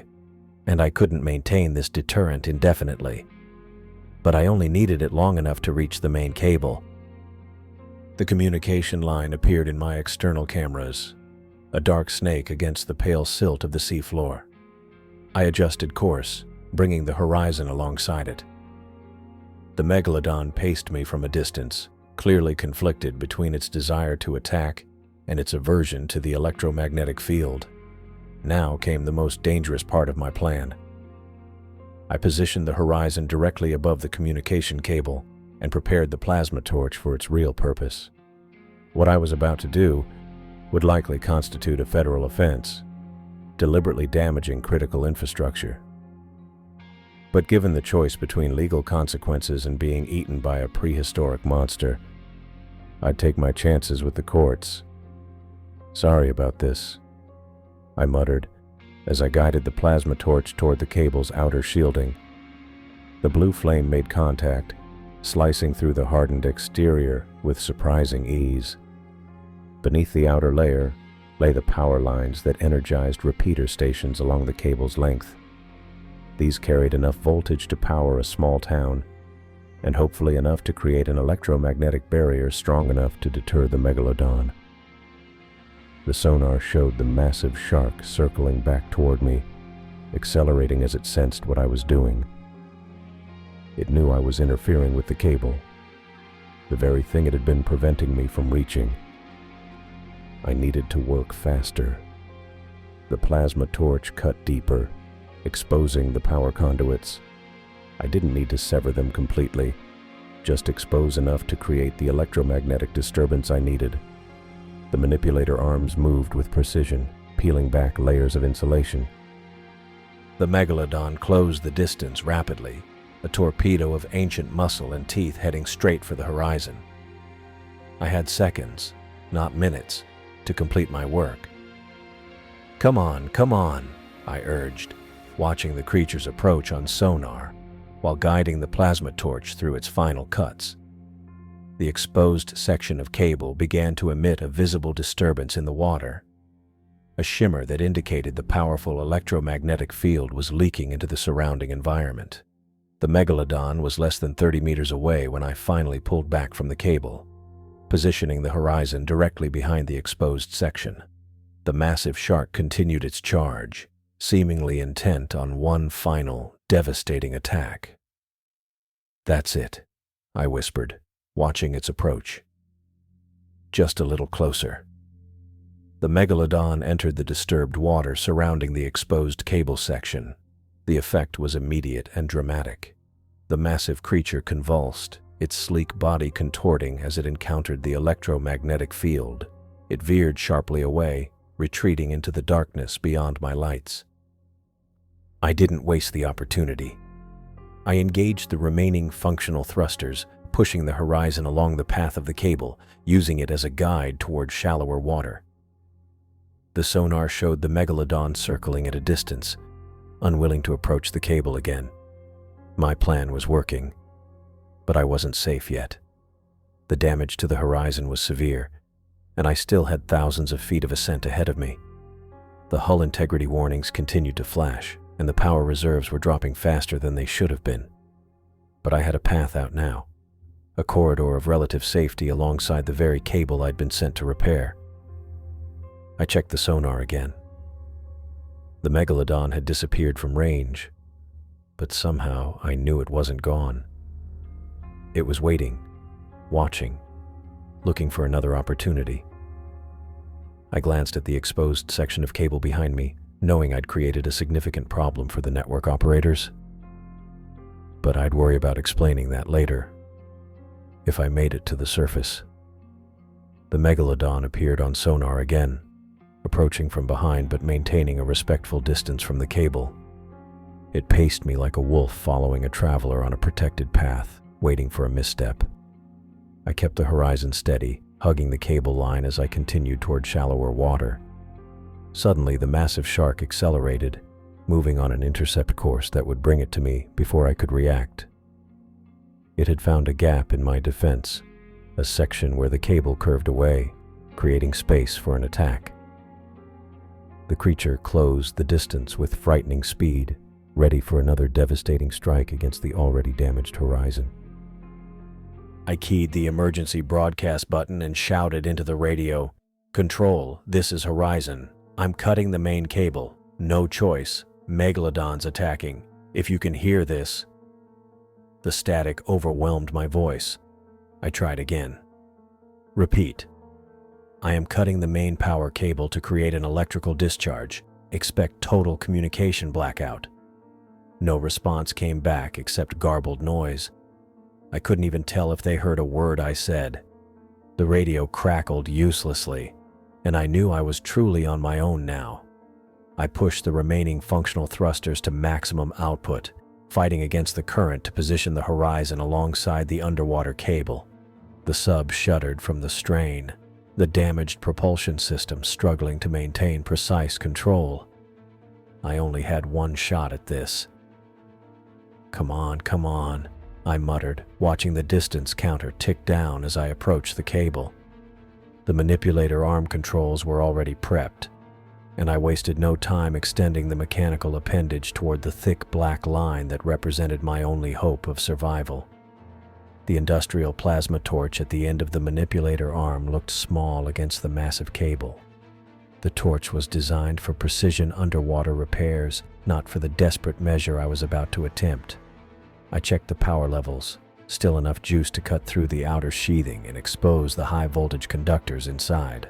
and I couldn't maintain this deterrent indefinitely. But I only needed it long enough to reach the main cable. The communication line appeared in my external cameras, a dark snake against the pale silt of the seafloor. I adjusted course, bringing the horizon alongside it. The megalodon paced me from a distance, clearly conflicted between its desire to attack and its aversion to the electromagnetic field. Now came the most dangerous part of my plan. I positioned the horizon directly above the communication cable and prepared the plasma torch for its real purpose. What I was about to do would likely constitute a federal offense, deliberately damaging critical infrastructure. But given the choice between legal consequences and being eaten by a prehistoric monster, I'd take my chances with the courts. "Sorry about this," I muttered as I guided the plasma torch toward the cable's outer shielding. The blue flame made contact, slicing through the hardened exterior with surprising ease. Beneath the outer layer lay the power lines that energized repeater stations along the cable's length. These carried enough voltage to power a small town, and hopefully enough to create an electromagnetic barrier strong enough to deter the megalodon. The sonar showed the massive shark circling back toward me, accelerating as it sensed what I was doing. It knew I was interfering with the cable, the very thing it had been preventing me from reaching. I needed to work faster. The plasma torch cut deeper, exposing the power conduits. I didn't need to sever them completely, just expose enough to create the electromagnetic disturbance I needed. The manipulator arms moved with precision, peeling back layers of insulation. The megalodon closed the distance rapidly, a torpedo of ancient muscle and teeth heading straight for the horizon. I had seconds, not minutes, to complete my work. Come on, I urged, watching the creature's approach on sonar, while guiding the plasma torch through its final cuts. The exposed section of cable began to emit a visible disturbance in the water, a shimmer that indicated the powerful electromagnetic field was leaking into the surrounding environment. The megalodon was less than 30 meters away when I finally pulled back from the cable, positioning the horizon directly behind the exposed section. The massive shark continued its charge, seemingly intent on one final, devastating attack. "That's it," I whispered, watching its approach. Just a little closer. The megalodon entered the disturbed water surrounding the exposed cable section. The effect was immediate and dramatic. The massive creature convulsed, its sleek body contorting as it encountered the electromagnetic field. It veered sharply away, retreating into the darkness beyond my lights. I didn't waste the opportunity. I engaged the remaining functional thrusters, pushing the horizon along the path of the cable, using it as a guide toward shallower water. The sonar showed the megalodon circling at a distance, unwilling to approach the cable again. My plan was working, but I wasn't safe yet. The damage to the horizon was severe, and I still had thousands of feet of ascent ahead of me. The hull integrity warnings continued to flash, and the power reserves were dropping faster than they should have been. But I had a path out now, a corridor of relative safety alongside the very cable I'd been sent to repair. I checked the sonar again. The megalodon had disappeared from range, but somehow I knew it wasn't gone. It was waiting, watching, looking for another opportunity. I glanced at the exposed section of cable behind me, knowing I'd created a significant problem for the network operators. But I'd worry about explaining that later, if I made it to the surface. The megalodon appeared on sonar again, approaching from behind but maintaining a respectful distance from the cable. It paced me like a wolf following a traveler on a protected path, waiting for a misstep. I kept the horizon steady, hugging the cable line as I continued toward shallower water. Suddenly, the massive shark accelerated, moving on an intercept course that would bring it to me before I could react. It had found a gap in my defense, a section where the cable curved away, creating space for an attack. The creature closed the distance with frightening speed, ready for another devastating strike against the already damaged horizon. I keyed the emergency broadcast button and shouted into the radio, "Control, this is Horizon. I'm cutting the main cable. No choice. Megalodon's attacking. If you can hear this." The static overwhelmed my voice. I tried again. "Repeat. I am cutting the main power cable to create an electrical discharge. Expect total communication blackout." No response came back except garbled noise. I couldn't even tell if they heard a word I said. The radio crackled uselessly, and I knew I was truly on my own now. I pushed the remaining functional thrusters to maximum output, fighting against the current to position the horizon alongside the underwater cable. The sub shuddered from the strain, the damaged propulsion system struggling to maintain precise control. I only had one shot at this. Come on," I muttered, watching the distance counter tick down as I approached the cable. The manipulator arm controls were already prepped, and I wasted no time extending the mechanical appendage toward the thick black line that represented my only hope of survival. The industrial plasma torch at the end of the manipulator arm looked small against the massive cable. The torch was designed for precision underwater repairs, not for the desperate measure I was about to attempt. I checked the power levels, still enough juice to cut through the outer sheathing and expose the high-voltage conductors inside.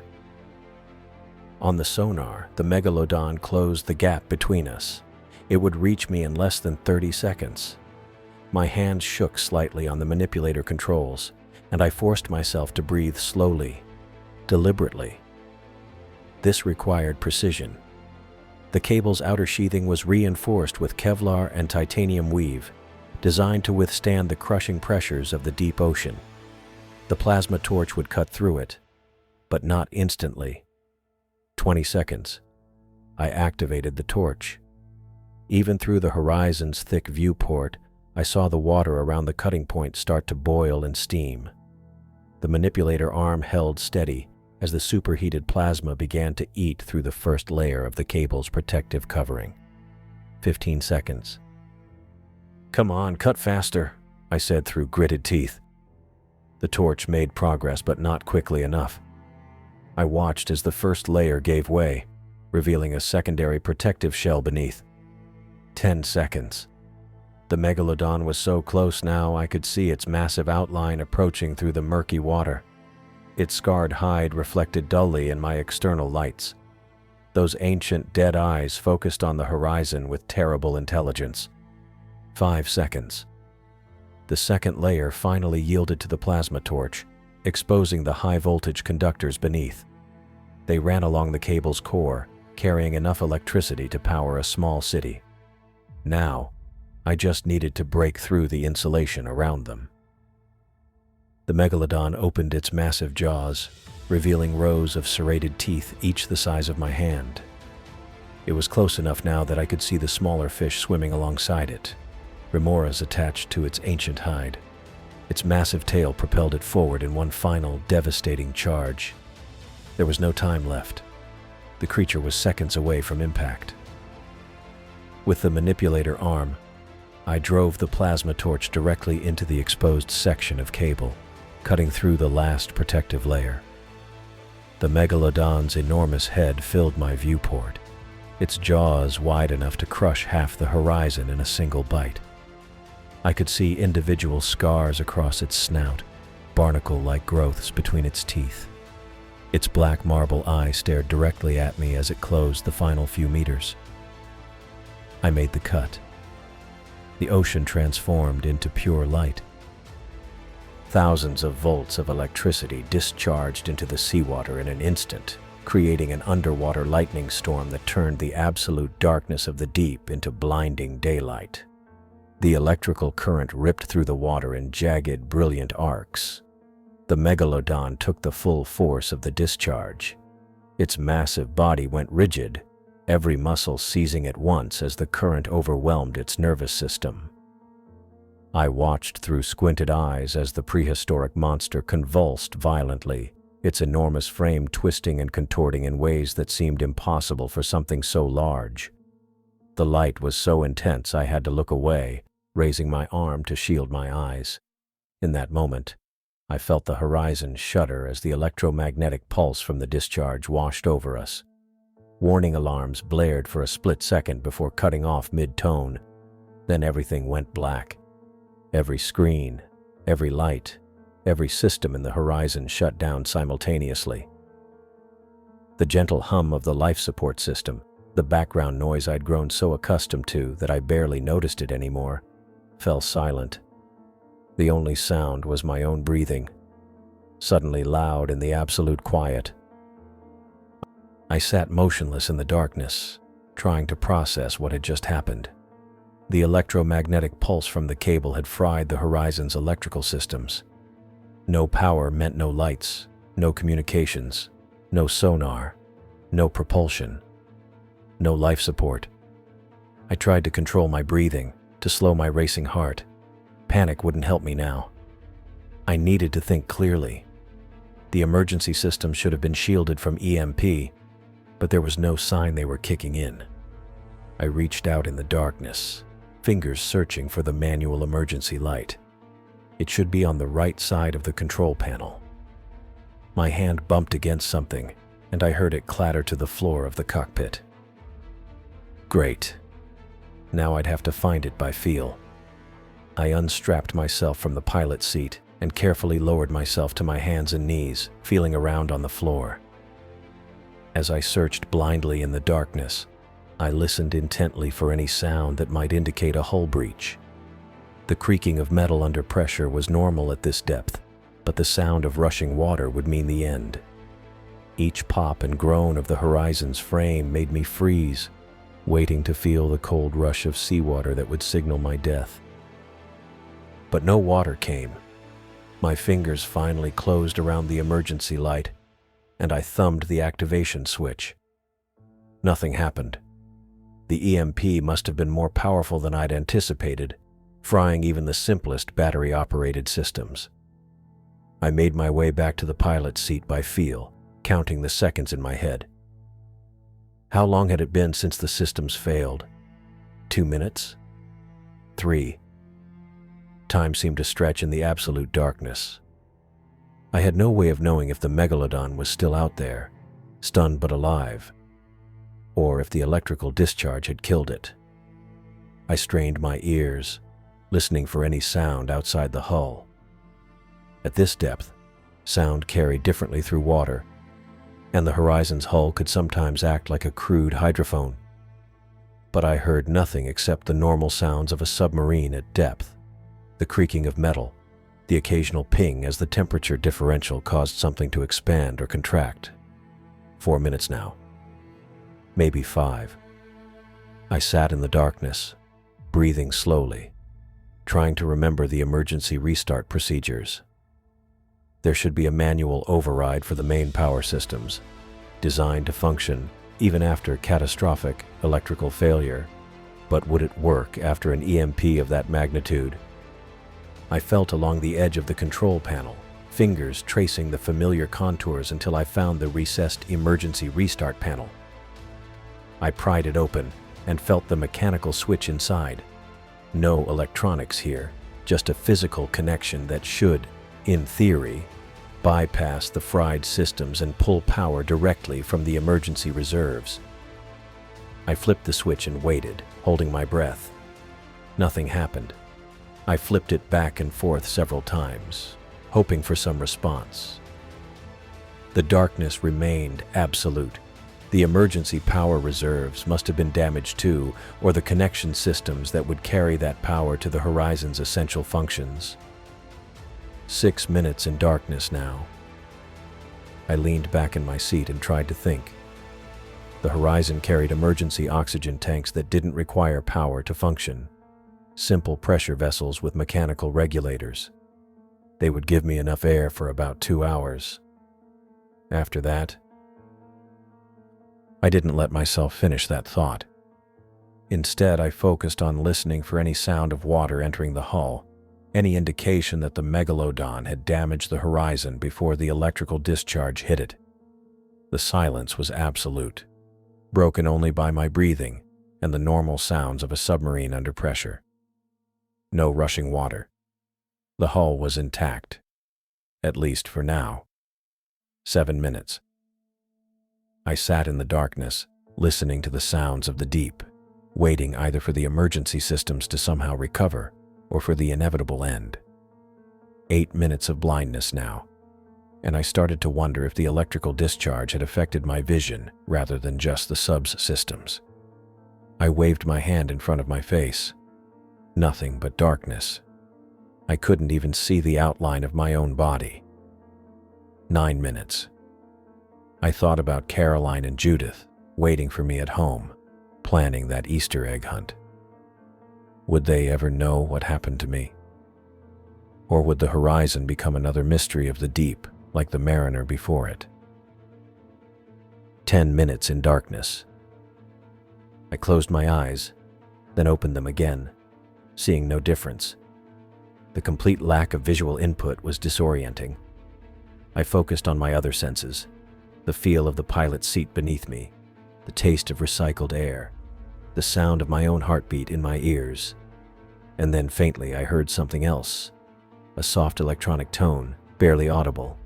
On the sonar, the megalodon closed the gap between us. It would reach me in less than 30 seconds. My hands shook slightly on the manipulator controls, and I forced myself to breathe slowly, deliberately. This required precision. The cable's outer sheathing was reinforced with Kevlar and titanium weave, designed to withstand the crushing pressures of the deep ocean. The plasma torch would cut through it, but not instantly. 20 seconds. I activated the torch. Even through the horizon's thick viewport, I saw the water around the cutting point start to boil and steam. The manipulator arm held steady as the superheated plasma began to eat through the first layer of the cable's protective covering. 15 seconds. "Come on, cut faster," I said through gritted teeth. The torch made progress, but not quickly enough. I watched as the first layer gave way, revealing a secondary protective shell beneath. 10 seconds. The megalodon was so close now I could see its massive outline approaching through the murky water. Its scarred hide reflected dully in my external lights. Those ancient dead eyes focused on the horizon with terrible intelligence. 5 seconds. The second layer finally yielded to the plasma torch, exposing the high-voltage conductors beneath. They ran along the cable's core, carrying enough electricity to power a small city. Now, I just needed to break through the insulation around them. The megalodon opened its massive jaws, revealing rows of serrated teeth, each the size of my hand. It was close enough now that I could see the smaller fish swimming alongside it, remoras attached to its ancient hide. Its massive tail propelled it forward in one final, devastating charge. There was no time left. The creature was seconds away from impact. With the manipulator arm, I drove the plasma torch directly into the exposed section of cable, cutting through the last protective layer. The megalodon's enormous head filled my viewport, its jaws wide enough to crush half the horizon in a single bite. I could see individual scars across its snout, barnacle-like growths between its teeth. Its black marble eye stared directly at me as it closed the final few meters. I made the cut. The ocean transformed into pure light. Thousands of volts of electricity discharged into the seawater in an instant, creating an underwater lightning storm that turned the absolute darkness of the deep into blinding daylight. The electrical current ripped through the water in jagged, brilliant arcs. The megalodon took the full force of the discharge. Its massive body went rigid, every muscle seizing at once as the current overwhelmed its nervous system. I watched through squinted eyes as the prehistoric monster convulsed violently, its enormous frame twisting and contorting in ways that seemed impossible for something so large. The light was so intense I had to look away, raising my arm to shield my eyes. In that moment, I felt the horizon shudder as the electromagnetic pulse from the discharge washed over us. Warning alarms blared for a split second before cutting off mid-tone. Then everything went black. Every screen, every light, every system in the horizon shut down simultaneously. The gentle hum of the life support system, the background noise I'd grown so accustomed to that I barely noticed it anymore, fell silent. The only sound was my own breathing, suddenly loud in the absolute quiet. I sat motionless in the darkness, trying to process what had just happened. The electromagnetic pulse from the cable had fried the horizon's electrical systems. No power meant no lights, no communications, no sonar, no propulsion, no life support. I tried to control my breathing, to slow my racing heart. Panic wouldn't help me now. I needed to think clearly. The emergency system should have been shielded from EMP, but there was no sign they were kicking in. I reached out in the darkness, fingers searching for the manual emergency light. It should be on the right side of the control panel. My hand bumped against something, and I heard it clatter to the floor of the cockpit. Great. Now I'd have to find it by feel. I unstrapped myself from the pilot seat and carefully lowered myself to my hands and knees, feeling around on the floor. As I searched blindly in the darkness, I listened intently for any sound that might indicate a hull breach. The creaking of metal under pressure was normal at this depth, but the sound of rushing water would mean the end. Each pop and groan of the horizon's frame made me freeze, waiting to feel the cold rush of seawater that would signal my death. But no water came. My fingers finally closed around the emergency light, and I thumbed the activation switch. Nothing happened. The EMP must have been more powerful than I'd anticipated, frying even the simplest battery-operated systems. I made my way back to the pilot's seat by feel, counting the seconds in my head. How long had it been since the systems failed? 2 minutes? 3. Time seemed to stretch in the absolute darkness. I had no way of knowing if the megalodon was still out there, stunned but alive, or if the electrical discharge had killed it. I strained my ears, listening for any sound outside the hull. At this depth, sound carried differently through water, and the Horizon's hull could sometimes act like a crude hydrophone. But I heard nothing except the normal sounds of a submarine at depth, the creaking of metal, the occasional ping as the temperature differential caused something to expand or contract. 4 minutes now. Maybe 5. I sat in the darkness, breathing slowly, trying to remember the emergency restart procedures. There should be a manual override for the main power systems, designed to function even after catastrophic electrical failure. But would it work after an EMP of that magnitude? I felt along the edge of the control panel, fingers tracing the familiar contours until I found the recessed emergency restart panel. I pried it open and felt the mechanical switch inside. No electronics here, just a physical connection that should, in theory, bypass the fried systems and pull power directly from the emergency reserves. I flipped the switch and waited, holding my breath. Nothing happened. I flipped it back and forth several times, hoping for some response. The darkness remained absolute. The emergency power reserves must have been damaged too, or the connection systems that would carry that power to the Horizon's essential functions. 6 minutes in darkness now. I leaned back in my seat and tried to think. The Horizon carried emergency oxygen tanks that didn't require power to function. Simple pressure vessels with mechanical regulators. They would give me enough air for about 2 hours. After that, I didn't let myself finish that thought. Instead, I focused on listening for any sound of water entering the hull, any indication that the megalodon had damaged the Horizon before the electrical discharge hit it. The silence was absolute, broken only by my breathing and the normal sounds of a submarine under pressure. No rushing water. The hull was intact, at least for now. 7 minutes. I sat in the darkness, listening to the sounds of the deep, waiting either for the emergency systems to somehow recover or for the inevitable end. 8 minutes of blindness now, and I started to wonder if the electrical discharge had affected my vision rather than just the sub's systems. I waved my hand in front of my face. Nothing but darkness. I couldn't even see the outline of my own body. 9 minutes. I thought about Caroline and Judith waiting for me at home, planning that Easter egg hunt. Would they ever know what happened to me? Or would the Horizon become another mystery of the deep, like the Mariner before it? 10 minutes in darkness. I closed my eyes, then opened them again, seeing no difference. The complete lack of visual input was disorienting. I focused on my other senses, the feel of the pilot's seat beneath me, the taste of recycled air, the sound of my own heartbeat in my ears. And then faintly I heard something else, a soft electronic tone, barely audible.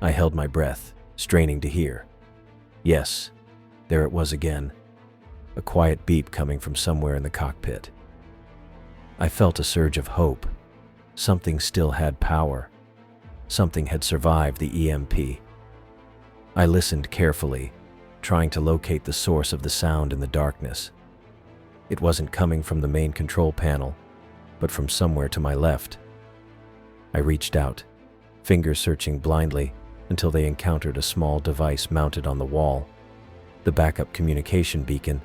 I held my breath, straining to hear. Yes, there it was again, a quiet beep coming from somewhere in the cockpit. I felt a surge of hope. Something still had power. Something had survived the EMP. I listened carefully, trying to locate the source of the sound in the darkness. It wasn't coming from the main control panel, but from somewhere to my left. I reached out, fingers searching blindly until they encountered a small device mounted on the wall, the backup communication beacon,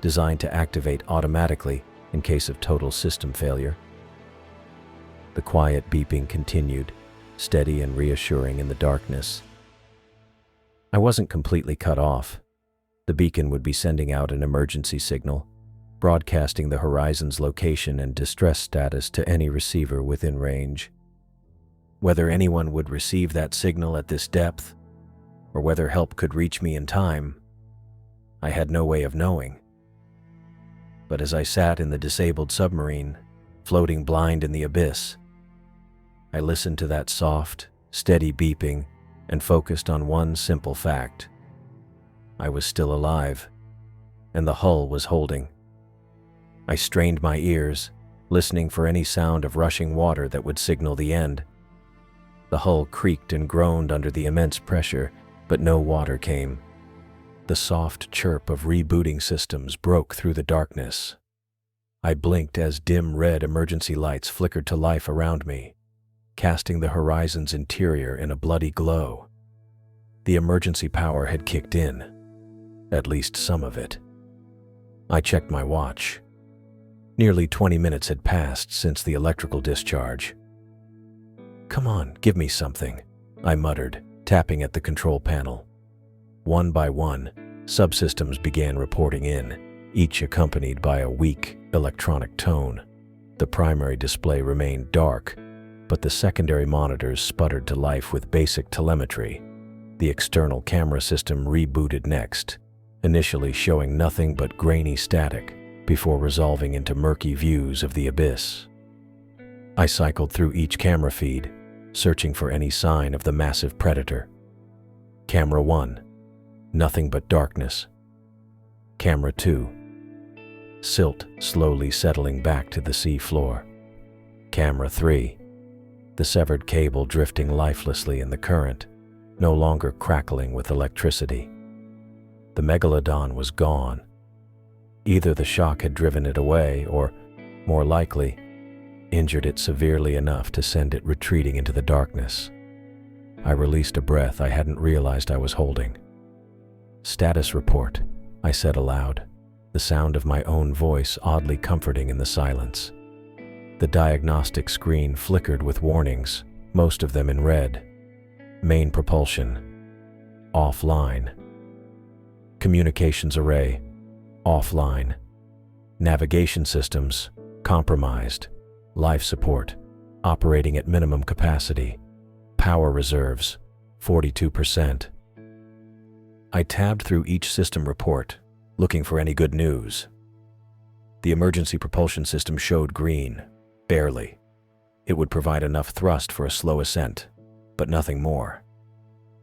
designed to activate automatically in case of total system failure. The quiet beeping continued, steady and reassuring in the darkness. I wasn't completely cut off. The beacon would be sending out an emergency signal, broadcasting the Horizon's location and distress status to any receiver within range. Whether anyone would receive that signal at this depth, or whether help could reach me in time, I had no way of knowing. But as I sat in the disabled submarine, floating blind in the abyss, I listened to that soft, steady beeping, and focused on one simple fact. I was still alive, and the hull was holding. I strained my ears, listening for any sound of rushing water that would signal the end. The hull creaked and groaned under the immense pressure, but no water came. The soft chirp of rebooting systems broke through the darkness. I blinked as dim red emergency lights flickered to life around me, casting the horizon's interior in a bloody glow. The emergency power had kicked in, at least some of it. I checked my watch. Nearly 20 minutes had passed since the electrical discharge. "Come on, give me something," I muttered, tapping at the control panel. One by one, subsystems began reporting in, each accompanied by a weak electronic tone. The primary display remained dark, but the secondary monitors sputtered to life with basic telemetry. The external camera system rebooted next, initially showing nothing but grainy static before resolving into murky views of the abyss. I cycled through each camera feed, searching for any sign of the massive predator. Camera 1, nothing but darkness. Camera 2, silt slowly settling back to the sea floor. Camera 3, the severed cable drifting lifelessly in the current, no longer crackling with electricity. The megalodon was gone. Either the shock had driven it away or, more likely, injured it severely enough to send it retreating into the darkness. I released a breath I hadn't realized I was holding. "Status report," I said aloud, the sound of my own voice oddly comforting in the silence. The diagnostic screen flickered with warnings, most of them in red. Main propulsion, offline. Communications array, offline. Navigation systems, compromised. Life support, operating at minimum capacity. Power reserves, 42%. I tabbed through each system report, looking for any good news. The emergency propulsion system showed green, barely. It would provide enough thrust for a slow ascent, but nothing more.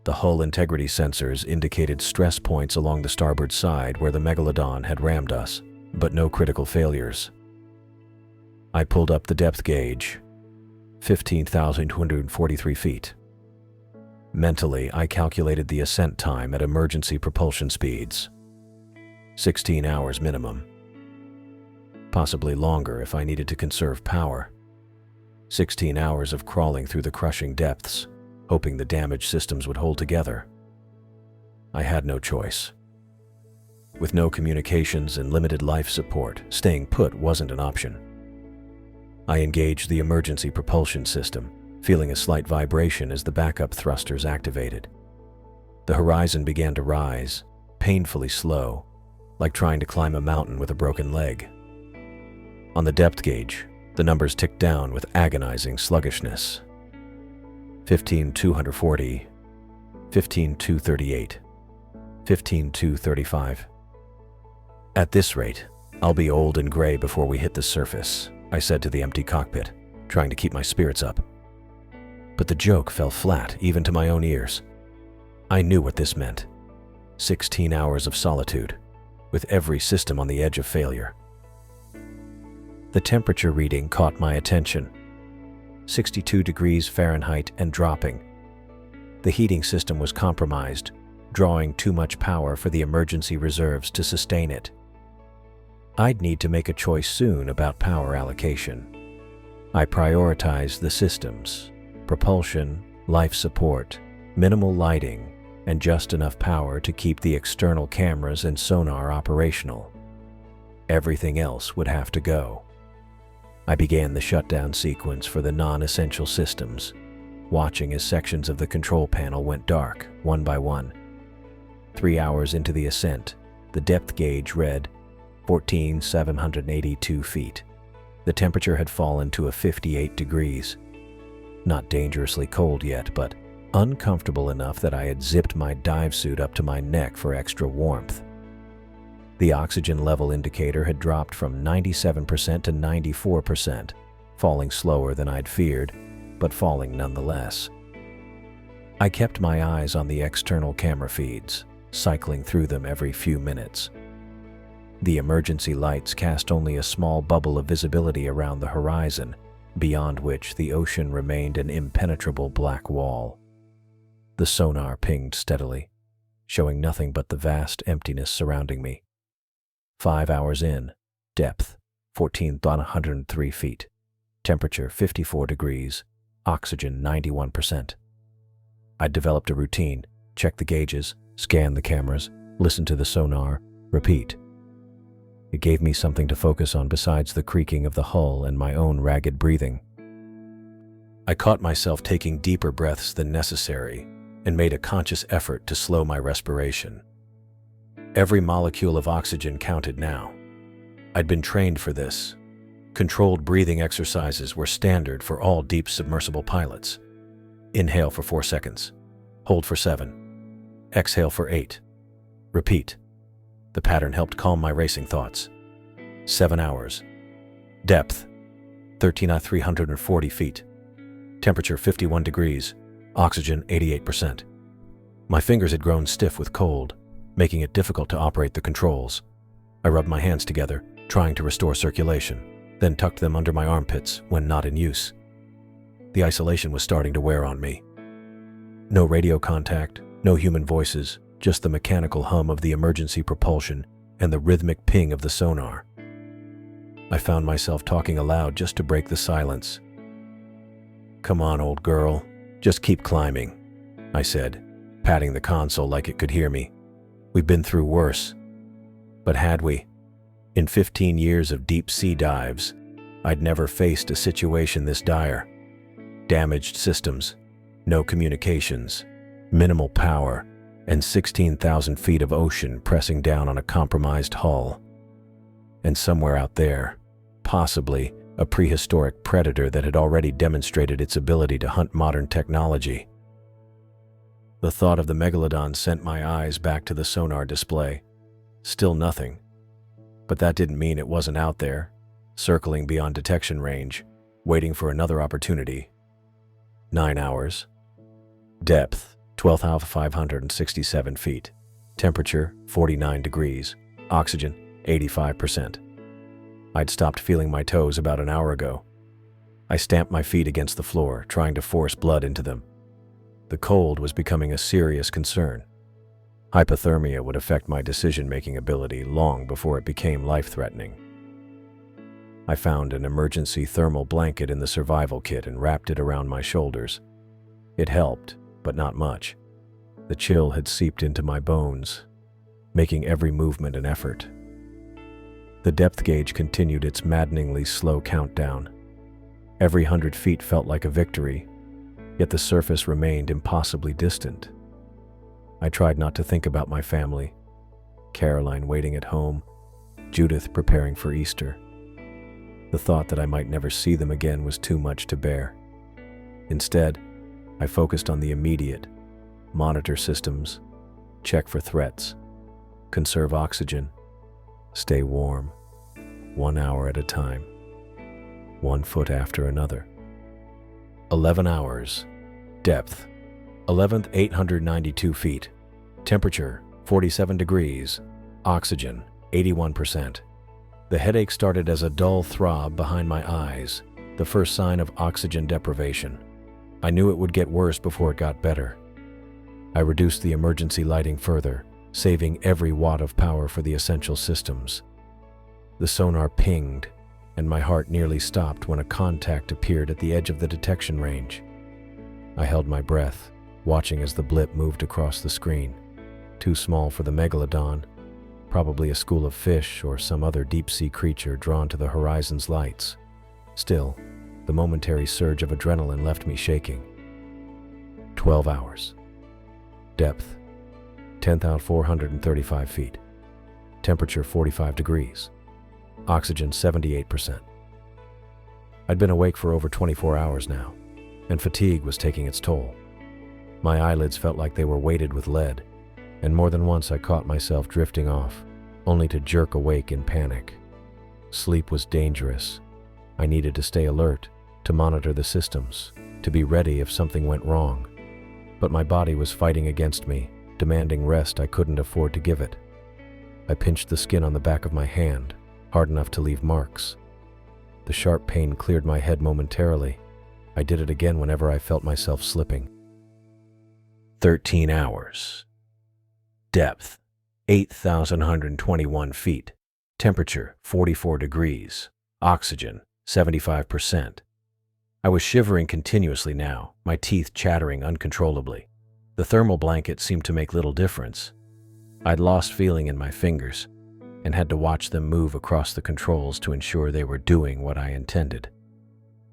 The hull integrity sensors indicated stress points along the starboard side where the megalodon had rammed us, but no critical failures. I pulled up the depth gauge, 15,243 feet. Mentally, I calculated the ascent time at emergency propulsion speeds. 16 hours minimum. Possibly longer if I needed to conserve power. 16 hours of crawling through the crushing depths, hoping the damaged systems would hold together. I had no choice. With no communications and limited life support, staying put wasn't an option. I engaged the emergency propulsion system, feeling a slight vibration as the backup thrusters activated. The horizon began to rise, painfully slow, like trying to climb a mountain with a broken leg. On the depth gauge, the numbers ticked down with agonizing sluggishness. 15,240, 15,238, 15,235. At this rate, I'll be old and gray before we hit the surface, I said to the empty cockpit, trying to keep my spirits up. But the joke fell flat even to my own ears. I knew what this meant. 16 hours of solitude, with every system on the edge of failure. The temperature reading caught my attention. 62 degrees Fahrenheit and dropping. The heating system was compromised, drawing too much power for the emergency reserves to sustain it. I'd need to make a choice soon about power allocation. I prioritized the systems, propulsion, life support, minimal lighting, and just enough power to keep the external cameras and sonar operational. Everything else would have to go. I began the shutdown sequence for the non-essential systems, watching as sections of the control panel went dark, one by one. 3 hours into the ascent, the depth gauge read 14,782 feet. The temperature had fallen to a 58 degrees. Not dangerously cold yet, but uncomfortable enough that I had zipped my dive suit up to my neck for extra warmth. The oxygen level indicator had dropped from 97% to 94%, falling slower than I'd feared, but falling nonetheless. I kept my eyes on the external camera feeds, cycling through them every few minutes. The emergency lights cast only a small bubble of visibility around the horizon, beyond which the ocean remained an impenetrable black wall. The sonar pinged steadily, showing nothing but the vast emptiness surrounding me. 5 hours in, depth 14,103 feet, temperature 54 degrees, oxygen 91%. I'd developed a routine: check the gauges, scan the cameras, listen to the sonar, repeat. It gave me something to focus on besides the creaking of the hull and my own ragged breathing. I caught myself taking deeper breaths than necessary and made a conscious effort to slow my respiration. Every molecule of oxygen counted now. I'd been trained for this. Controlled breathing exercises were standard for all deep submersible pilots. Inhale for 4 seconds. Hold for 7. Exhale for 8. Repeat. The pattern helped calm my racing thoughts. 7 hours. Depth 13,340 feet. Temperature 51 degrees. Oxygen 88%. My fingers had grown stiff with cold, making it difficult to operate the controls. I rubbed my hands together, trying to restore circulation, then tucked them under my armpits when not in use. The isolation was starting to wear on me. No radio contact, no human voices, just the mechanical hum of the emergency propulsion and the rhythmic ping of the sonar. I found myself talking aloud just to break the silence. "Come on, old girl, just keep climbing," I said, patting the console like it could hear me. "We've been through worse." But had we? In 15 years of deep-sea dives, I'd never faced a situation this dire. Damaged systems, no communications, minimal power, and 16,000 feet of ocean pressing down on a compromised hull. And somewhere out there, possibly a prehistoric predator that had already demonstrated its ability to hunt modern technology. The thought of the megalodon sent my eyes back to the sonar display. Still nothing. But that didn't mean it wasn't out there, circling beyond detection range, waiting for another opportunity. 9 hours. Depth 12,567 feet. Temperature 49 degrees. Oxygen 85%. I'd stopped feeling my toes about an hour ago. I stamped my feet against the floor, trying to force blood into them. The cold was becoming a serious concern. Hypothermia would affect my decision-making ability long before it became life-threatening. I found an emergency thermal blanket in the survival kit and wrapped it around my shoulders. It helped, but not much. The chill had seeped into my bones, making every movement an effort. The depth gauge continued its maddeningly slow countdown. Every 100 feet felt like a victory, yet the surface remained impossibly distant. I tried not to think about my family, Caroline waiting at home, Judith preparing for Easter. The thought that I might never see them again was too much to bear. Instead, I focused on the immediate: monitor systems, check for threats, conserve oxygen, stay warm, 1 hour at a time, 1 foot after another. 11 hours. Depth 11,892 feet. Temperature 47 degrees. Oxygen 81%. The headache started as a dull throb behind my eyes, the first sign of oxygen deprivation. I knew it would get worse before it got better. I reduced the emergency lighting further, saving every watt of power for the essential systems. The sonar pinged, and my heart nearly stopped when a contact appeared at the edge of the detection range. I held my breath, watching as the blip moved across the screen. Too small for the megalodon, probably a school of fish or some other deep-sea creature drawn to the horizon's lights. Still, the momentary surge of adrenaline left me shaking. 12 hours. Depth 10,435 feet. Temperature 45 degrees. Oxygen 78%. I'd been awake for over 24 hours now, and fatigue was taking its toll. My eyelids felt like they were weighted with lead, and more than once I caught myself drifting off, only to jerk awake in panic. Sleep was dangerous. I needed to stay alert, to monitor the systems, to be ready if something went wrong. But my body was fighting against me, demanding rest I couldn't afford to give it. I pinched the skin on the back of my hand, hard enough to leave marks. The sharp pain cleared my head momentarily. I did it again whenever I felt myself slipping. 13 hours. Depth, 8,121 feet. Temperature, 44 degrees. Oxygen, 75%. I was shivering continuously now, my teeth chattering uncontrollably. The thermal blanket seemed to make little difference. I'd lost feeling in my fingers and had to watch them move across the controls to ensure they were doing what I intended.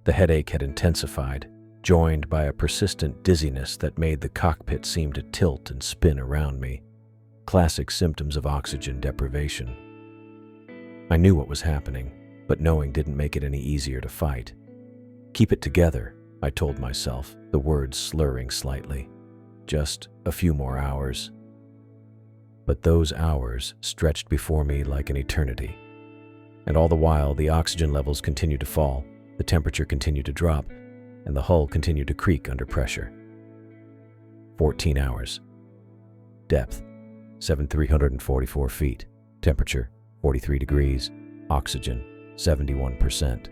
The headache had intensified, joined by a persistent dizziness that made the cockpit seem to tilt and spin around me. Classic symptoms of oxygen deprivation. I knew what was happening, but knowing didn't make it any easier to fight. Keep it together, I told myself, the words slurring slightly. Just a few more hours. But those hours stretched before me like an eternity. And all the while, the oxygen levels continued to fall, the temperature continued to drop, and the hull continued to creak under pressure. 14 hours. Depth, 7,344 feet. Temperature, 43 degrees. Oxygen, 71%.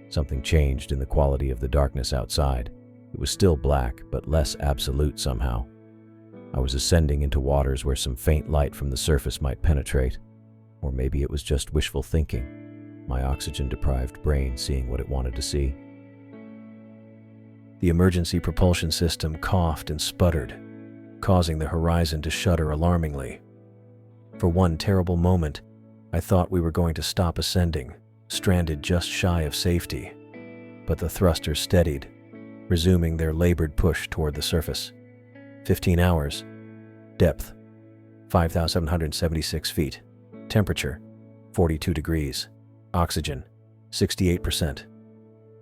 Something changed in the quality of the darkness outside. It was still black, but less absolute somehow. I was ascending into waters where some faint light from the surface might penetrate. Or maybe it was just wishful thinking, my oxygen-deprived brain seeing what it wanted to see. The emergency propulsion system coughed and sputtered, causing the horizon to shudder alarmingly. For one terrible moment, I thought we were going to stop ascending, stranded just shy of safety. But the thrusters steadied, resuming their labored push toward the surface. 15 hours. Depth, 5,776 feet. Temperature, 42 degrees. Oxygen, 68%.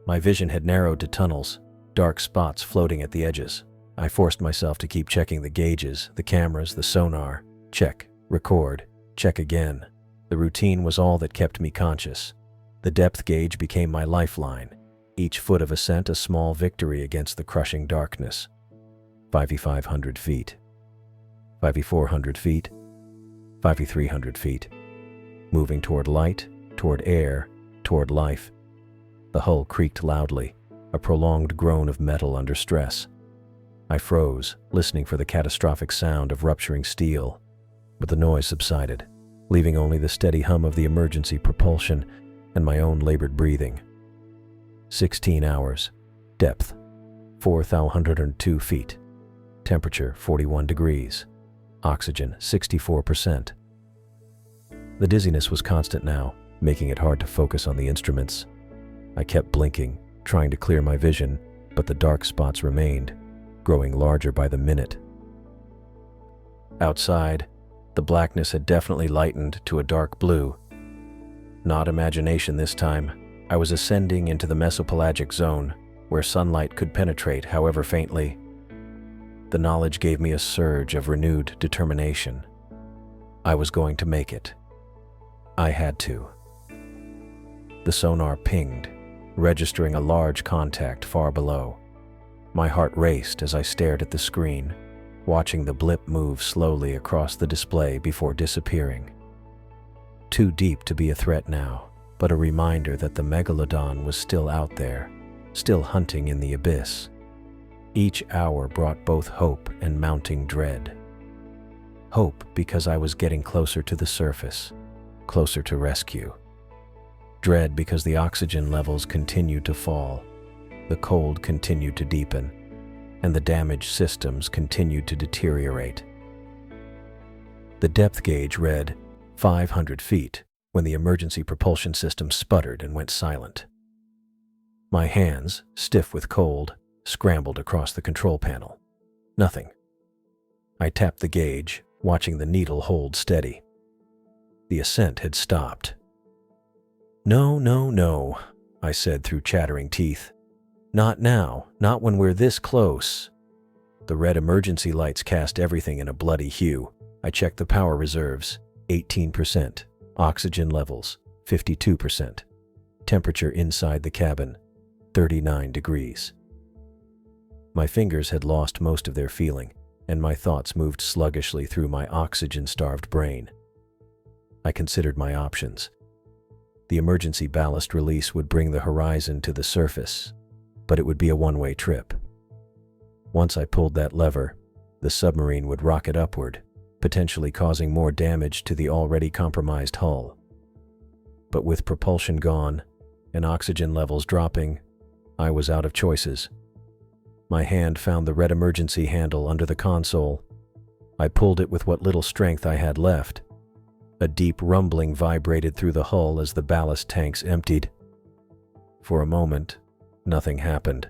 My vision had narrowed to tunnels, dark spots floating at the edges. I forced myself to keep checking the gauges, the cameras, the sonar. Check, record, check again. The routine was all that kept me conscious. The depth gauge became my lifeline, each foot of ascent a small victory against the crushing darkness. 5,500 feet. 5,400 feet. 5,300 feet. Moving toward light, toward air, toward life. The hull creaked loudly, a prolonged groan of metal under stress. I froze, listening for the catastrophic sound of rupturing steel, but the noise subsided, leaving only the steady hum of the emergency propulsion and my own labored breathing. 16 hours. Depth, 4,102 feet. Temperature, 41 degrees. Oxygen, 64%. The dizziness was constant now, making it hard to focus on the instruments. I kept blinking, trying to clear my vision, but the dark spots remained, growing larger by the minute. Outside, the blackness had definitely lightened to a dark blue. Not imagination this time. I was ascending into the mesopelagic zone, where sunlight could penetrate, however faintly. The knowledge gave me a surge of renewed determination. I was going to make it. I had to. The sonar pinged, registering a large contact far below. My heart raced as I stared at the screen, watching the blip move slowly across the display before disappearing. Too deep to be a threat now, but a reminder that the megalodon was still out there, still hunting in the abyss. Each hour brought both hope and mounting dread. Hope because I was getting closer to the surface, closer to rescue. Dread because the oxygen levels continued to fall, the cold continued to deepen, and the damaged systems continued to deteriorate. The depth gauge read 500 feet when the emergency propulsion system sputtered and went silent. My hands, stiff with cold, scrambled across the control panel. Nothing. I tapped the gauge, watching the needle hold steady. The ascent had stopped. "No, no, no," I said through chattering teeth. "Not now, not when we're this close." The red emergency lights cast everything in a bloody hue. I checked the power reserves, 18%. Oxygen levels, 52%. Temperature inside the cabin, 39 degrees. My fingers had lost most of their feeling, and my thoughts moved sluggishly through my oxygen-starved brain. I considered my options. The emergency ballast release would bring the Horizon to the surface, but it would be a one-way trip. Once I pulled that lever, the submarine would rocket upward, potentially causing more damage to the already compromised hull. But with propulsion gone and oxygen levels dropping, I was out of choices. My hand found the red emergency handle under the console. I pulled it with what little strength I had left. A deep rumbling vibrated through the hull as the ballast tanks emptied. For a moment, nothing happened.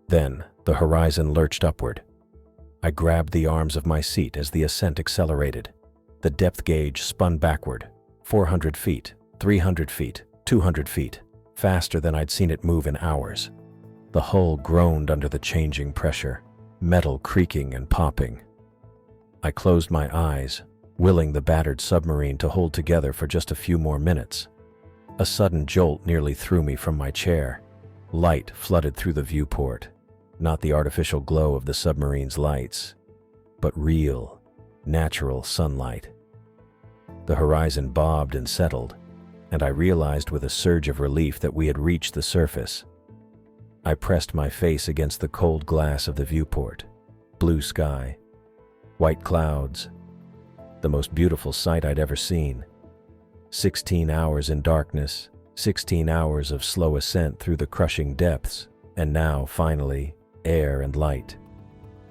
Then, the Horizon lurched upward. I grabbed the arms of my seat as the ascent accelerated. The depth gauge spun backward, 400 feet, 300 feet, 200 feet, faster than I'd seen it move in hours. The hull groaned under the changing pressure, metal creaking and popping. I closed my eyes, willing the battered submarine to hold together for just a few more minutes. A sudden jolt nearly threw me from my chair. Light flooded through the viewport, not the artificial glow of the submarine's lights, but real, natural sunlight. The Horizon bobbed and settled, and I realized with a surge of relief that we had reached the surface. I pressed my face against the cold glass of the viewport. Blue sky, white clouds, the most beautiful sight I'd ever seen. 16 hours in darkness, 16 hours of slow ascent through the crushing depths, and now, finally, air and light.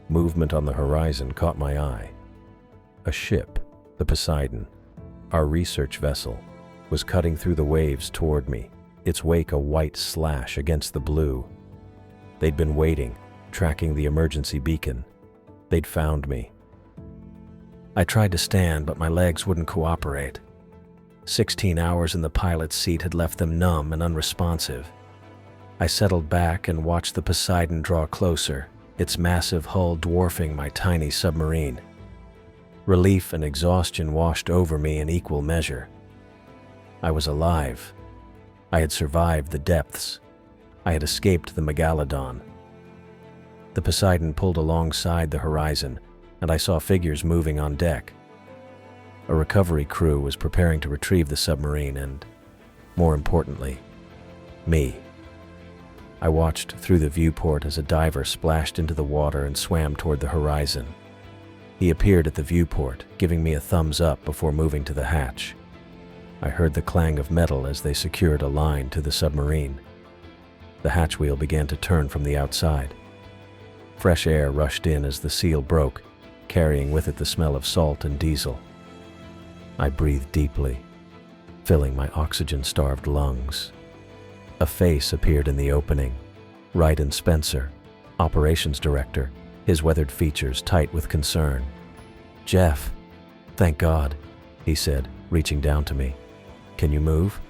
Movement on the horizon caught my eye. A ship, the Poseidon, our research vessel, was cutting through the waves toward me, its wake a white slash against the blue. They'd been waiting, tracking the emergency beacon. They'd found me. I tried to stand, but my legs wouldn't cooperate. 16 hours in the pilot's seat had left them numb and unresponsive. I settled back and watched the Poseidon draw closer, its massive hull dwarfing my tiny submarine. Relief and exhaustion washed over me in equal measure. I was alive. I had survived the depths. I had escaped the Megalodon. The Poseidon pulled alongside the Horizon, and I saw figures moving on deck. A recovery crew was preparing to retrieve the submarine and, more importantly, me. I watched through the viewport as a diver splashed into the water and swam toward the Horizon. He appeared at the viewport, giving me a thumbs up before moving to the hatch. I heard the clang of metal as they secured a line to the submarine. The hatch wheel began to turn from the outside. Fresh air rushed in as the seal broke, carrying with it the smell of salt and diesel. I breathed deeply, filling my oxygen-starved lungs. A face appeared in the opening. Ryden Spencer, operations director, his weathered features tight with concern. "Jeff, thank God," he said, reaching down to me. "Can you move?"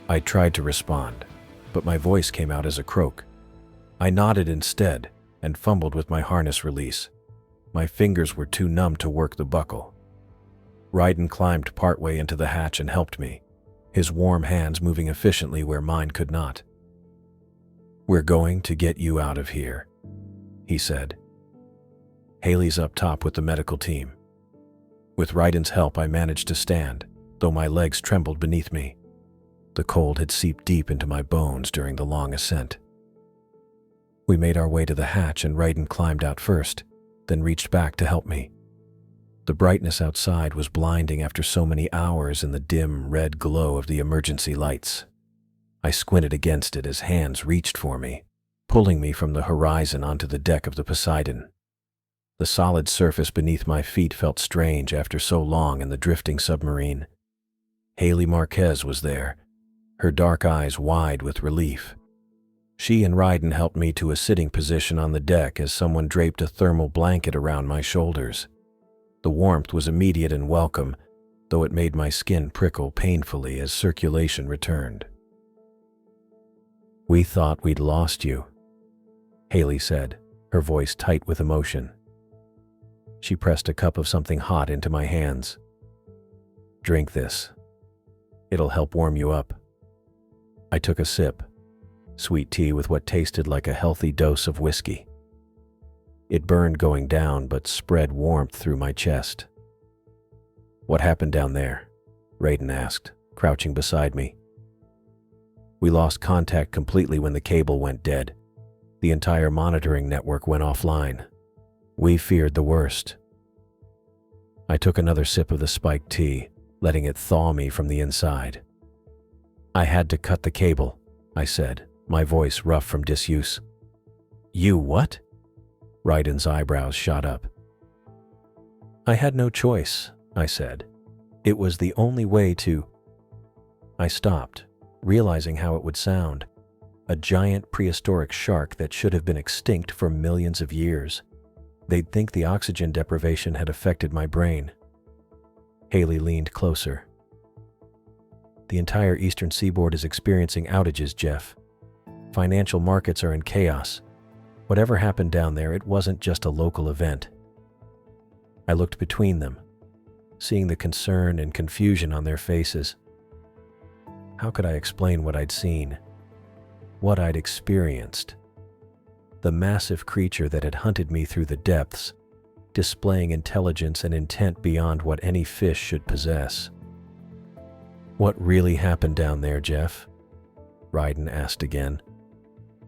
I tried to respond, but my voice came out as a croak. I nodded instead and fumbled with my harness release. My fingers were too numb to work the buckle. Ryden climbed partway into the hatch and helped me, his warm hands moving efficiently where mine could not. "We're going to get you out of here," he said. "Haley's up top with the medical team." With Ryden's help, I managed to stand, though my legs trembled beneath me. The cold had seeped deep into my bones during the long ascent. We made our way to the hatch and Ryden climbed out first, then reached back to help me. The brightness outside was blinding after so many hours in the dim red glow of the emergency lights. I squinted against it as hands reached for me, pulling me from the Horizon onto the deck of the Poseidon. The solid surface beneath my feet felt strange after so long in the drifting submarine. Haley Marquez was there, her dark eyes wide with relief. She and Ryden helped me to a sitting position on the deck as someone draped a thermal blanket around my shoulders. The warmth was immediate and welcome, though it made my skin prickle painfully as circulation returned. "We thought we'd lost you," Haley said, her voice tight with emotion. She pressed a cup of something hot into my hands. "Drink this. It'll help warm you up." I took a sip. sweet tea with what tasted like a healthy dose of whiskey. It burned going down but spread warmth through my chest. "What happened down there?" Raiden asked, crouching beside me. "We lost contact completely when the cable went dead. The entire monitoring network went offline. We feared the worst." I took another sip of the spiked tea, letting it thaw me from the inside. "I had to cut the cable," I said, my voice rough from disuse. "You what?" Raiden's eyebrows shot up. "I had no choice," I said. "It was the only way to—" I stopped, realizing how it would sound. A giant prehistoric shark that should have been extinct for millions of years. They'd think the oxygen deprivation had affected my brain. Haley leaned closer. "The entire eastern seaboard is experiencing outages, Jeff. Financial markets are in chaos. Whatever happened down there, it wasn't just a local event." I looked between them, seeing the concern and confusion on their faces. How could I explain what I'd seen? What I'd experienced? The massive creature that had hunted me through the depths, displaying intelligence and intent beyond what any fish should possess. "What really happened down there, Jeff?" Raiden asked again.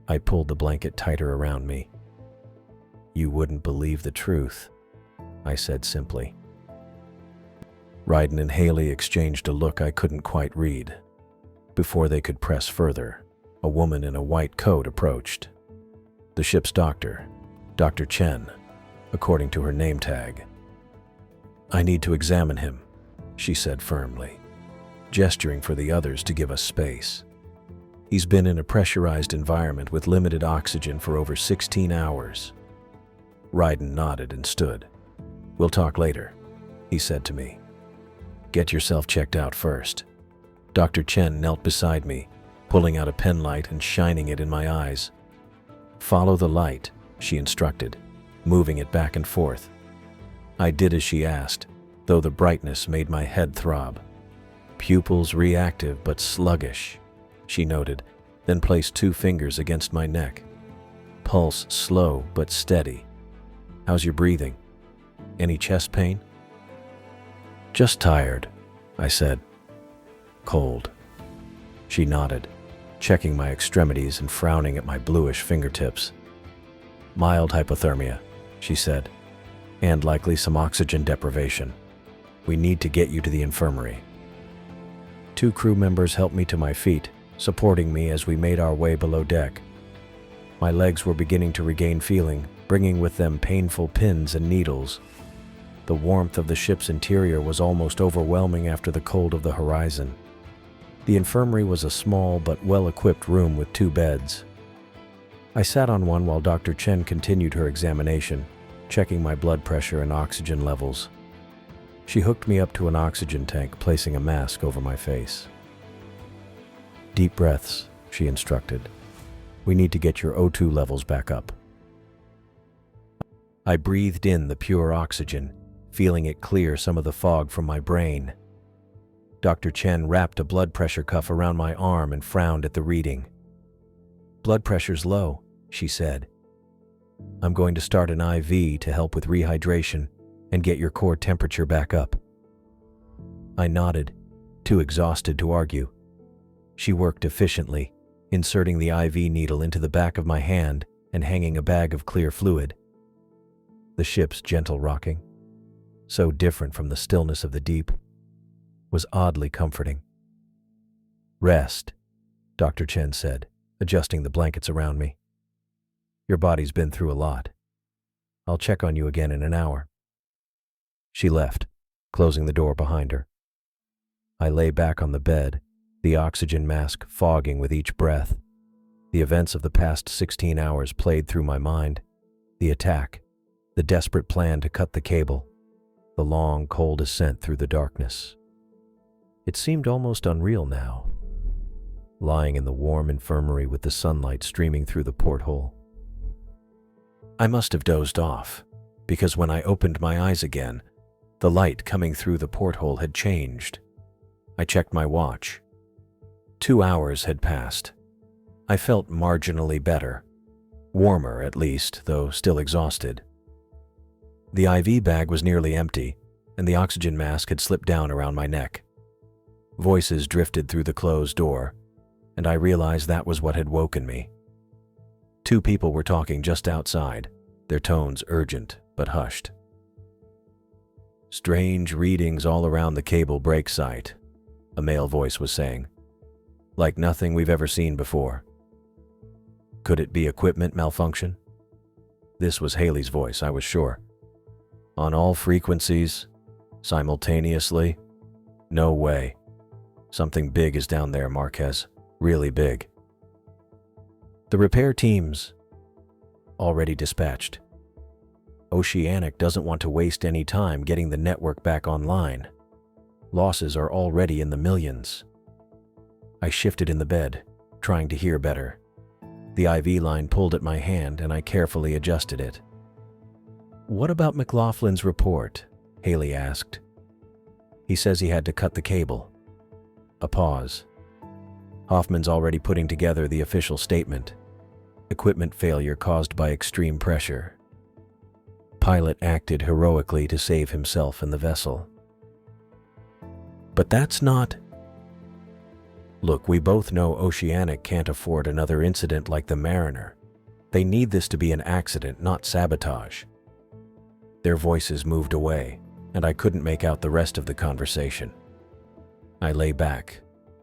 I pulled the blanket tighter around me. "You wouldn't believe the truth," I said simply. Raiden and Haley exchanged a look I couldn't quite read. Before they could press further, a woman in a white coat approached. The ship's doctor, Dr. Chen, according to her name tag. "I need to examine him," she said firmly, gesturing for the others to give us space. "He's been in a pressurized environment with limited oxygen for over 16 hours. Raiden nodded and stood. "We'll talk later," he said to me. "Get yourself checked out first." Dr. Chen knelt beside me, pulling out a pen light and shining it in my eyes. "Follow the light," she instructed, moving it back and forth. I did as she asked, though the brightness made my head throb. "Pupils reactive but sluggish," she noted, then placed 2 fingers against my neck. "Pulse slow but steady. How's your breathing? Any chest pain?" "Just tired," I said. "Cold." She nodded, checking my extremities and frowning at my bluish fingertips. "Mild hypothermia," she said, "and likely some oxygen deprivation. We need to get you to the infirmary." 2 crew members helped me to my feet, supporting me as we made our way below deck. My legs were beginning to regain feeling, bringing with them painful pins and needles. The warmth of the ship's interior was almost overwhelming after the cold of the horizon. The infirmary was a small but well-equipped room with 2 beds. I sat on one while Dr. Chen continued her examination, checking my blood pressure and oxygen levels. She hooked me up to an oxygen tank, placing a mask over my face. "Deep breaths," she instructed. "We need to get your O2 levels back up." I breathed in the pure oxygen, feeling it clear some of the fog from my brain. Dr. Chen wrapped a blood pressure cuff around my arm and frowned at the reading. "Blood pressure's low," she said. "I'm going to start an IV to help with rehydration and get your core temperature back up." I nodded, too exhausted to argue. She worked efficiently, inserting the IV needle into the back of my hand and hanging a bag of clear fluid. The ship's gentle rocking, so different from the stillness of the deep, was oddly comforting. "Rest," Dr. Chen said, adjusting the blankets around me. "Your body's been through a lot. I'll check on you again in an hour." She left, closing the door behind her. I lay back on the bed, the oxygen mask fogging with each breath. The events of the past 16 hours played through my mind. The attack, the desperate plan to cut the cable, the long, cold ascent through the darkness. It seemed almost unreal now, lying in the warm infirmary with the sunlight streaming through the porthole. I must have dozed off, because when I opened my eyes again, the light coming through the porthole had changed. I checked my watch. 2 hours had passed. I felt marginally better. Warmer, at least, though still exhausted. The IV bag was nearly empty, and the oxygen mask had slipped down around my neck. Voices drifted through the closed door, and I realized that was what had woken me. 2 people were talking just outside, their tones urgent but hushed. "Strange readings all around the cable break site," a male voice was saying. "Like nothing we've ever seen before." Could it be equipment malfunction? This was Haley's voice, I was sure. "On all frequencies? Simultaneously? No way. Something big is down there, Marquez. Really big." "The repair teams already dispatched. Oceanic doesn't want to waste any time getting the network back online. Losses are already in the millions." I shifted in the bed, trying to hear better. The IV line pulled at my hand and I carefully adjusted it. "What about McLaughlin's report?" Haley asked. "He says he had to cut the cable." A pause. "Hoffman's already putting together the official statement. Equipment failure caused by extreme pressure. Pilot acted heroically to save himself and the vessel." "But that's not..." "Look, we both know Oceanic can't afford another incident like the Mariner. They need this to be an accident, not sabotage." Their voices moved away, and I couldn't make out the rest of the conversation. I lay back,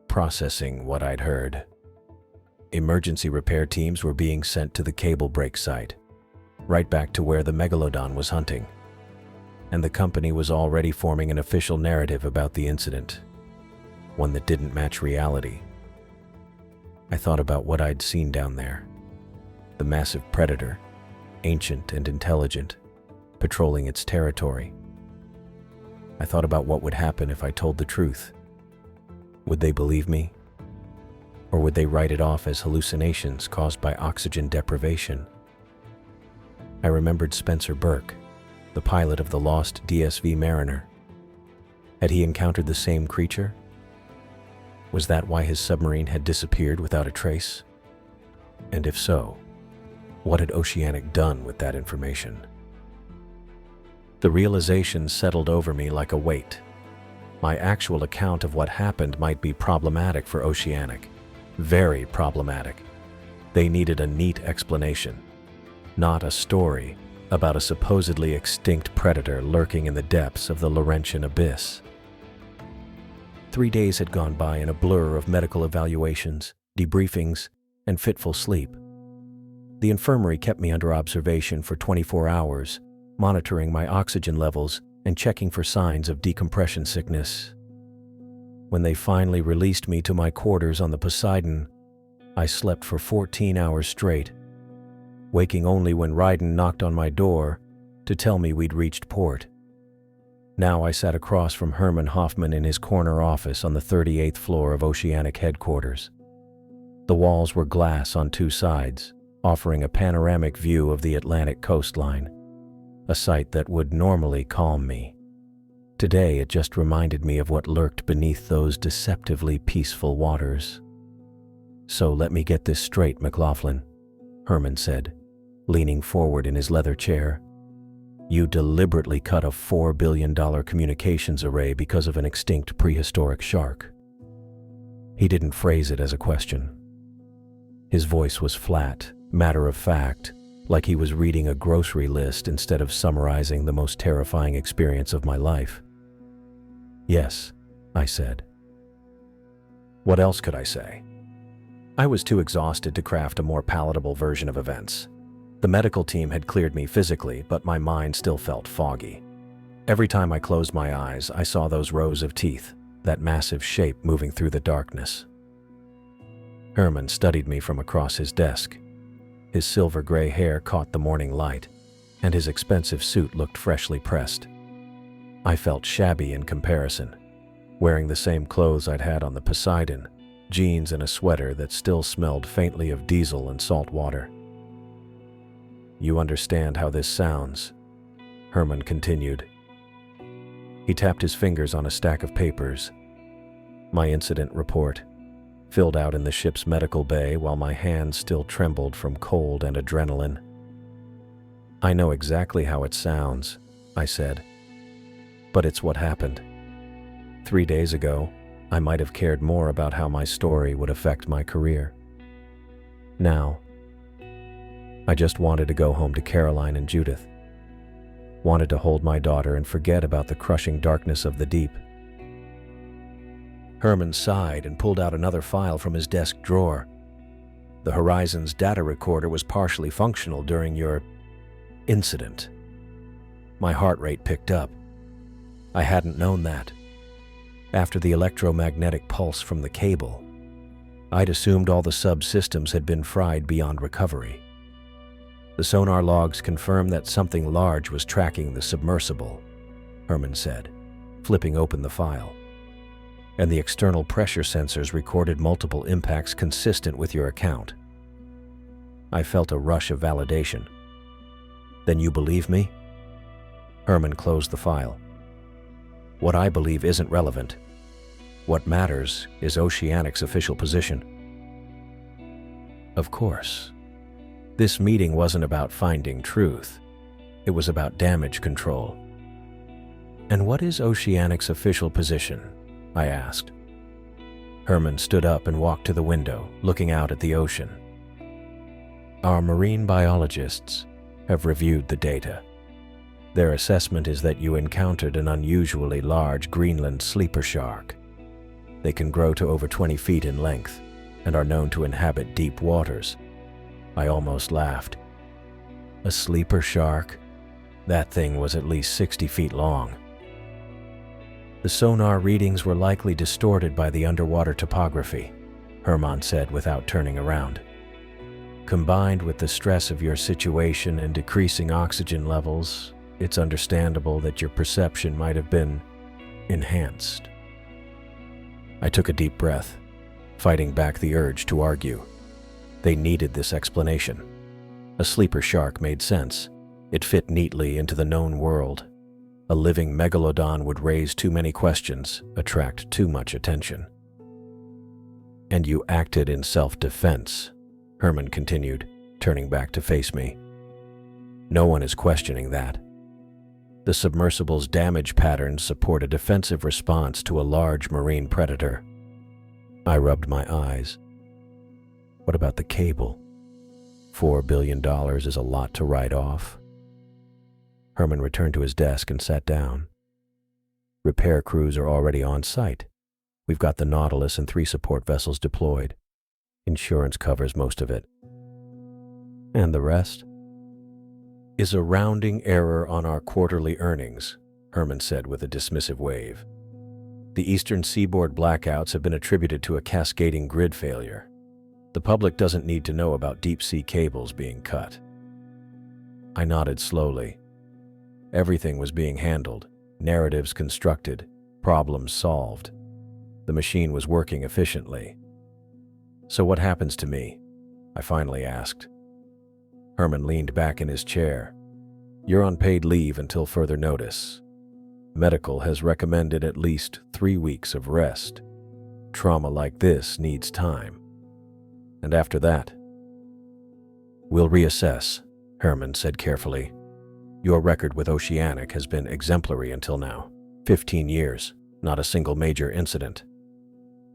processing what I'd heard. Emergency repair teams were being sent to the cable break site, right back to where the Megalodon was hunting. And the company was already forming an official narrative about the incident, one that didn't match reality. I thought about what I'd seen down there. The massive predator, ancient and intelligent, patrolling its territory. I thought about what would happen if I told the truth. Would they believe me? Or would they write it off as hallucinations caused by oxygen deprivation? I remembered Spencer Burke, the pilot of the lost DSV Mariner. Had he encountered the same creature? Was that why his submarine had disappeared without a trace? And if so, what had Oceanic done with that information? The realization settled over me like a weight. My actual account of what happened might be problematic for Oceanic. Very problematic. They needed a neat explanation, not a story about a supposedly extinct predator lurking in the depths of the Laurentian abyss. 3 days had gone by in a blur of medical evaluations, debriefings, and fitful sleep. The infirmary kept me under observation for 24 hours, monitoring my oxygen levels and checking for signs of decompression sickness. When they finally released me to my quarters on the Poseidon, I slept for 14 hours straight, waking only when Ryden knocked on my door to tell me we'd reached port. Now I sat across from Herman Hoffman in his corner office on the 38th floor of Oceanic headquarters. The walls were glass on 2 sides, offering a panoramic view of the Atlantic coastline, a sight that would normally calm me. Today it just reminded me of what lurked beneath those deceptively peaceful waters. "So let me get this straight, McLaughlin," Herman said, leaning forward in his leather chair. "You deliberately cut a $4 billion communications array because of an extinct prehistoric shark." He didn't phrase it as a question. His voice was flat, matter-of-fact, like he was reading a grocery list instead of summarizing the most terrifying experience of my life. "Yes," I said. What else could I say? I was too exhausted to craft a more palatable version of events. The medical team had cleared me physically, but my mind still felt foggy. Every time I closed my eyes, I saw those rows of teeth, that massive shape moving through the darkness. Herman studied me from across his desk. His silver-gray hair caught the morning light, and his expensive suit looked freshly pressed. I felt shabby in comparison, wearing the same clothes I'd had on the Poseidon, jeans and a sweater that still smelled faintly of diesel and salt water. "You understand how this sounds," Herman continued. He tapped his fingers on a stack of papers. "My incident report, filled out in the ship's medical bay while my hands still trembled from cold and adrenaline. "I know exactly how it sounds," I said, "but it's what happened. 3 days ago, I might have cared more about how my story would affect my career. Now, I just wanted to go home to Caroline and Judith. Wanted to hold my daughter and forget about the crushing darkness of the deep." Herman sighed and pulled out another file from his desk drawer. "The Horizon's data recorder was partially functional during your incident." My heart rate picked up. I hadn't known that. After the electromagnetic pulse from the cable, I'd assumed all the subsystems had been fried beyond recovery. "The sonar logs confirm that something large was tracking the submersible," Herman said, flipping open the file. "And the external pressure sensors recorded multiple impacts consistent with your account." I felt a rush of validation. "Then you believe me?" Herman closed the file. "What I believe isn't relevant. What matters is Oceanic's official position." Of course. This meeting wasn't about finding truth. It was about damage control. "And what is Oceanic's official position?" I asked. Herman stood up and walked to the window, looking out at the ocean. "Our marine biologists have reviewed the data. Their assessment is that you encountered an unusually large Greenland sleeper shark. They can grow to over 20 feet in length and are known to inhabit deep waters." I almost laughed. A sleeper shark? That thing was at least 60 feet long. "The sonar readings were likely distorted by the underwater topography," Herman said without turning around. "Combined with the stress of your situation and decreasing oxygen levels, it's understandable that your perception might have been enhanced." I took a deep breath, fighting back the urge to argue. They needed this explanation. A sleeper shark made sense. It fit neatly into the known world. A living megalodon would raise too many questions, attract too much attention. "And you acted in self-defense," Herman continued, turning back to face me. "No one is questioning that. The submersible's damage patterns support a defensive response to a large marine predator." I rubbed my eyes. "What about the cable? $4 billion is a lot to write off." Herman returned to his desk and sat down. "Repair crews are already on site. We've got the Nautilus and 3 support vessels deployed. Insurance covers most of it. And the rest is a rounding error on our quarterly earnings," Herman said with a dismissive wave. "The eastern seaboard blackouts have been attributed to a cascading grid failure. The public doesn't need to know about deep-sea cables being cut." I nodded slowly. Everything was being handled, narratives constructed, problems solved. The machine was working efficiently. "So what happens to me?" I finally asked. Herman leaned back in his chair. "You're on paid leave until further notice. Medical has recommended at least 3 weeks of rest. Trauma like this needs time. And after that, we'll reassess," Herman said carefully. "Your record with Oceanic has been exemplary until now. 15 years, not a single major incident.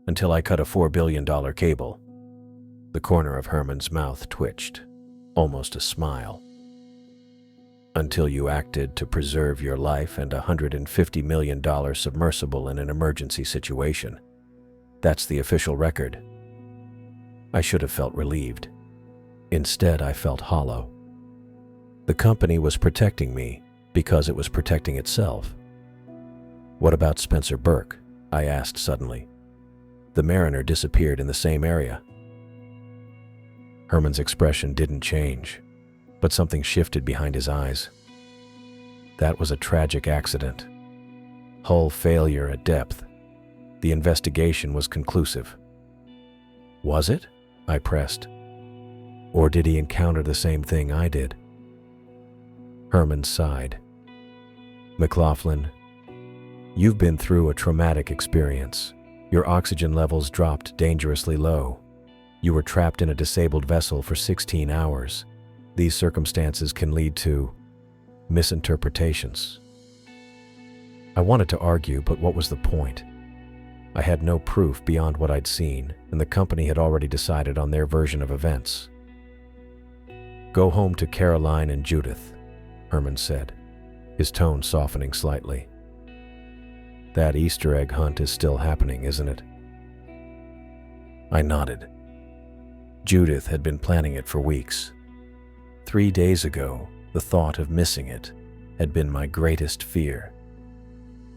Until I cut a $4 billion cable." The corner of Herman's mouth twitched, almost a smile. "Until you acted to preserve your life and a $150 million submersible in an emergency situation. That's the official record." I should have felt relieved. Instead, I felt hollow. The company was protecting me because it was protecting itself. "What about Spencer Burke?" I asked suddenly. "The Mariner disappeared in the same area." Herman's expression didn't change, but something shifted behind his eyes. "That was a tragic accident. Hull failure at depth. The investigation was conclusive." "Was it?" I pressed. "Or did he encounter the same thing I did?" Herman sighed. "McLaughlin, you've been through a traumatic experience. Your oxygen levels dropped dangerously low. You were trapped in a disabled vessel for 16 hours. These circumstances can lead to misinterpretations. I wanted to argue, but what was the point? I had no proof beyond what I'd seen, and the company had already decided on their version of events. "Go home to Caroline and Judith," Herman said, his tone softening slightly. "That Easter egg hunt is still happening, isn't it?" I nodded. Judith had been planning it for weeks. 3 days ago, the thought of missing it had been my greatest fear.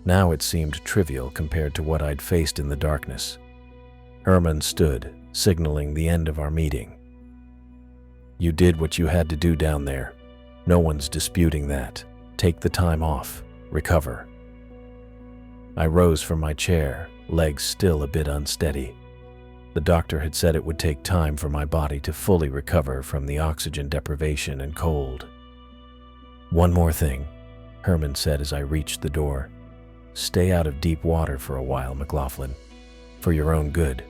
Now it seemed trivial compared to what I'd faced in the darkness. Herman stood, signaling the end of our meeting. "You did what you had to do down there. No one's disputing that. Take the time off. Recover." I rose from my chair, legs still a bit unsteady. The doctor had said it would take time for my body to fully recover from the oxygen deprivation and cold. "One more thing," Herman said as I reached the door. "Stay out of deep water for a while, McLaughlin. For your own good."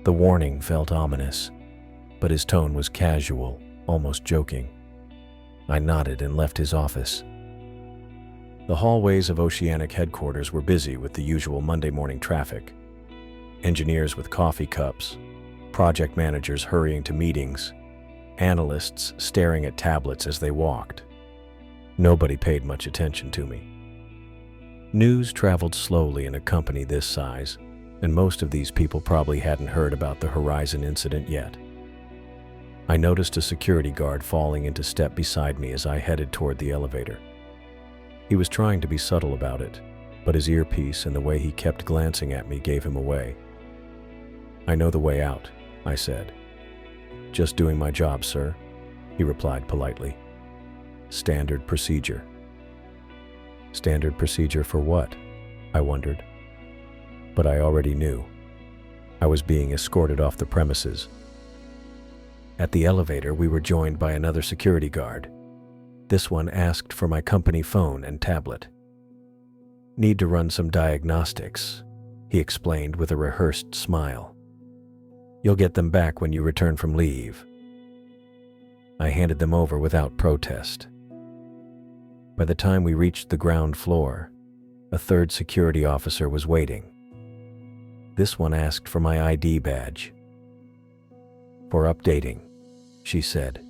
The warning felt ominous, but his tone was casual, almost joking. I nodded and left his office. The hallways of Oceanic headquarters were busy with the usual Monday morning traffic. Engineers with coffee cups, project managers hurrying to meetings, analysts staring at tablets as they walked. Nobody paid much attention to me. News traveled slowly in a company this size, and most of these people probably hadn't heard about the Horizon incident yet. I noticed a security guard falling into step beside me as I headed toward the elevator. He was trying to be subtle about it, but his earpiece and the way he kept glancing at me gave him away. "I know the way out," I said. "Just doing my job, sir," he replied politely. "Standard procedure." Standard procedure for what? I wondered. But I already knew. I was being escorted off the premises. At the elevator, we were joined by another security guard. This one asked for my company phone and tablet. "Need to run some diagnostics," he explained with a rehearsed smile. "You'll get them back when you return from leave." I handed them over without protest. By the time we reached the ground floor, a third security officer was waiting. This one asked for my ID badge. "For updating," she said.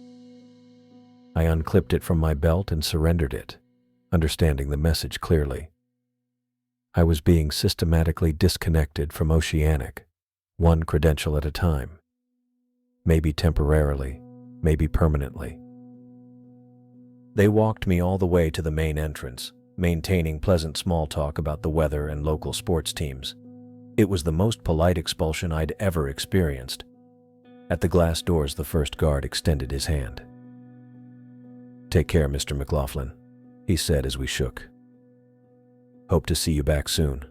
I unclipped it from my belt and surrendered it, understanding the message clearly. I was being systematically disconnected from Oceanic, one credential at a time. Maybe temporarily, maybe permanently. They walked me all the way to the main entrance, maintaining pleasant small talk about the weather and local sports teams. It was the most polite expulsion I'd ever experienced. At the glass doors, the first guard extended his hand. "Take care, Mr. McLaughlin," he said as we shook. "Hope to see you back soon."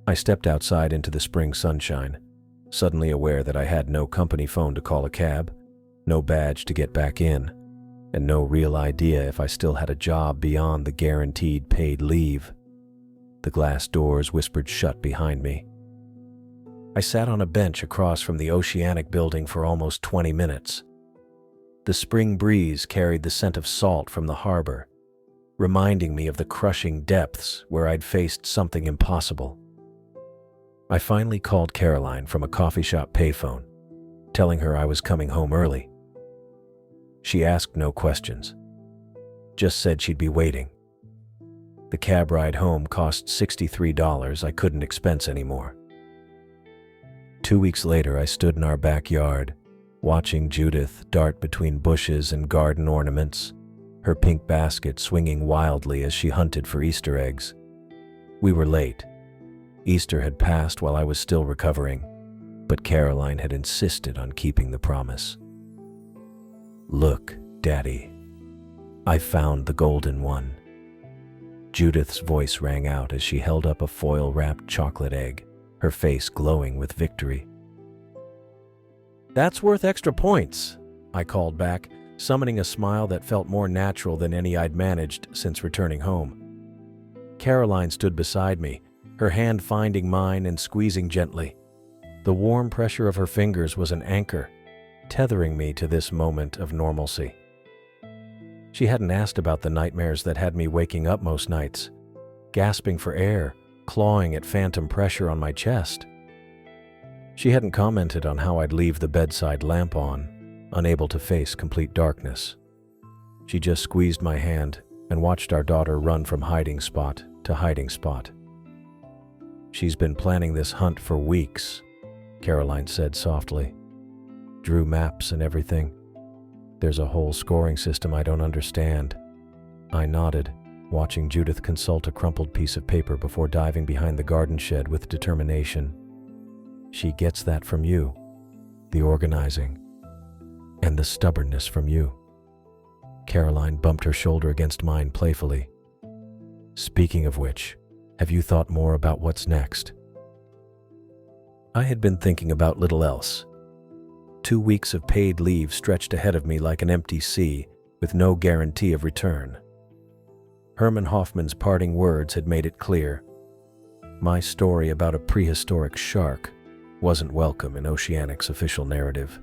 I stepped outside into the spring sunshine, suddenly aware that I had no company phone to call a cab, no badge to get back in, and no real idea if I still had a job beyond the guaranteed paid leave. The glass doors whispered shut behind me. I sat on a bench across from the Oceanic building for almost 20 minutes. The spring breeze carried the scent of salt from the harbor, reminding me of the crushing depths where I'd faced something impossible. I finally called Caroline from a coffee shop payphone, telling her I was coming home early. She asked no questions, just said she'd be waiting. The cab ride home cost $63 I couldn't expense anymore. 2 weeks later, I stood in our backyard, watching Judith dart between bushes and garden ornaments, her pink basket swinging wildly as she hunted for Easter eggs. We were late. Easter had passed while I was still recovering, but Caroline had insisted on keeping the promise. "Look, Daddy, I found the golden one." Judith's voice rang out as she held up a foil-wrapped chocolate egg, her face glowing with victory. "That's worth extra points," I called back, summoning a smile that felt more natural than any I'd managed since returning home. Caroline stood beside me, her hand finding mine and squeezing gently. The warm pressure of her fingers was an anchor, tethering me to this moment of normalcy. She hadn't asked about the nightmares that had me waking up most nights, gasping for air, clawing at phantom pressure on my chest. She hadn't commented on how I'd leave the bedside lamp on, unable to face complete darkness. She just squeezed my hand and watched our daughter run from hiding spot to hiding spot. "She's been planning this hunt for weeks," Caroline said softly. "Drew maps and everything. There's a whole scoring system I don't understand." I nodded, watching Judith consult a crumpled piece of paper before diving behind the garden shed with determination. "She gets that from you, the organizing, and the stubbornness from you." Caroline bumped her shoulder against mine playfully. "Speaking of which, have you thought more about what's next?" I had been thinking about little else. 2 weeks of paid leave stretched ahead of me like an empty sea, with no guarantee of return. Herman Hoffman's parting words had made it clear. My story about a prehistoric shark wasn't welcome in Oceanic's official narrative.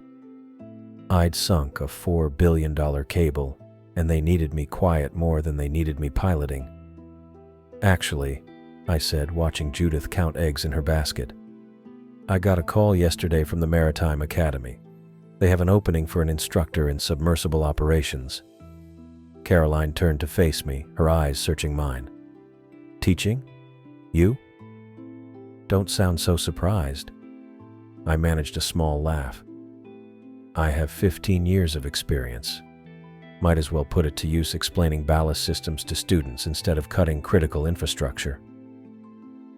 I'd sunk a $4 billion cable, and they needed me quiet more than they needed me piloting. "Actually," I said, watching Judith count eggs in her basket, "I got a call yesterday from the Maritime Academy. They have an opening for an instructor in submersible operations." Caroline turned to face me, her eyes searching mine. "Teaching? You?" "Don't sound so surprised." I managed a small laugh. "I have 15 years of experience. Might as well put it to use explaining ballast systems to students instead of cutting critical infrastructure."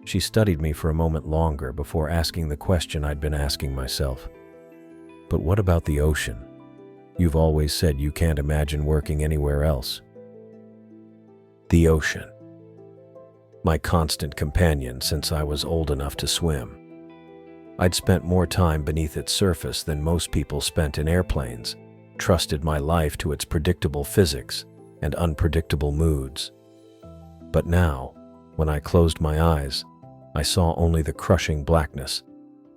She studied me for a moment longer before asking the question I'd been asking myself. "But what about the ocean? You've always said you can't imagine working anywhere else." The ocean. My constant companion since I was old enough to swim. I'd spent more time beneath its surface than most people spent in airplanes, trusted my life to its predictable physics and unpredictable moods. But now, when I closed my eyes, I saw only the crushing blackness,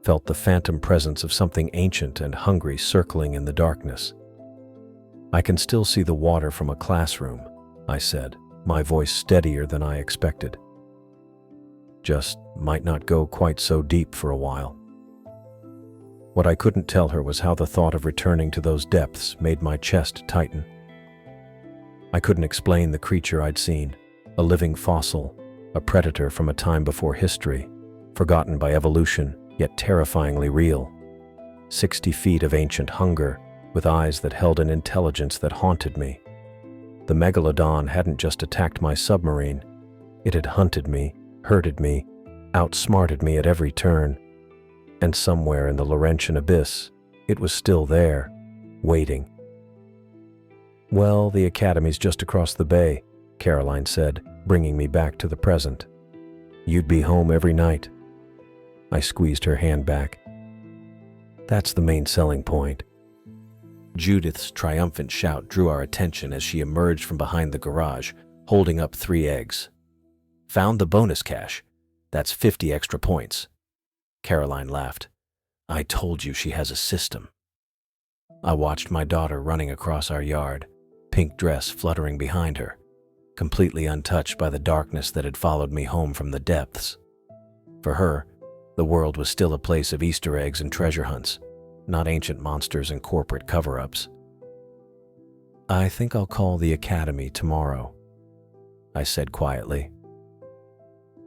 felt the phantom presence of something ancient and hungry circling in the darkness. "I can still see the water from a classroom," I said, my voice steadier than I expected. "Just might not go quite so deep for a while." What I couldn't tell her was how the thought of returning to those depths made my chest tighten. I couldn't explain the creature I'd seen, a living fossil, a predator from a time before history, forgotten by evolution, yet terrifyingly real. 60 feet of ancient hunger, with eyes that held an intelligence that haunted me. The megalodon hadn't just attacked my submarine, it had hunted me, herded me, outsmarted me at every turn. And somewhere in the Laurentian abyss, it was still there, waiting. "Well, the academy's just across the bay," Caroline said, bringing me back to the present. "You'd be home every night." I squeezed her hand back. "That's the main selling point." Judith's triumphant shout drew our attention as she emerged from behind the garage, holding up 3 eggs. "Found the bonus cache. That's 50 extra points." Caroline laughed. "I told you she has a system." I watched my daughter running across our yard, pink dress fluttering behind her, completely untouched by the darkness that had followed me home from the depths. For her, the world was still a place of Easter eggs and treasure hunts, not ancient monsters and corporate cover-ups. "I think I'll call the academy tomorrow," I said quietly.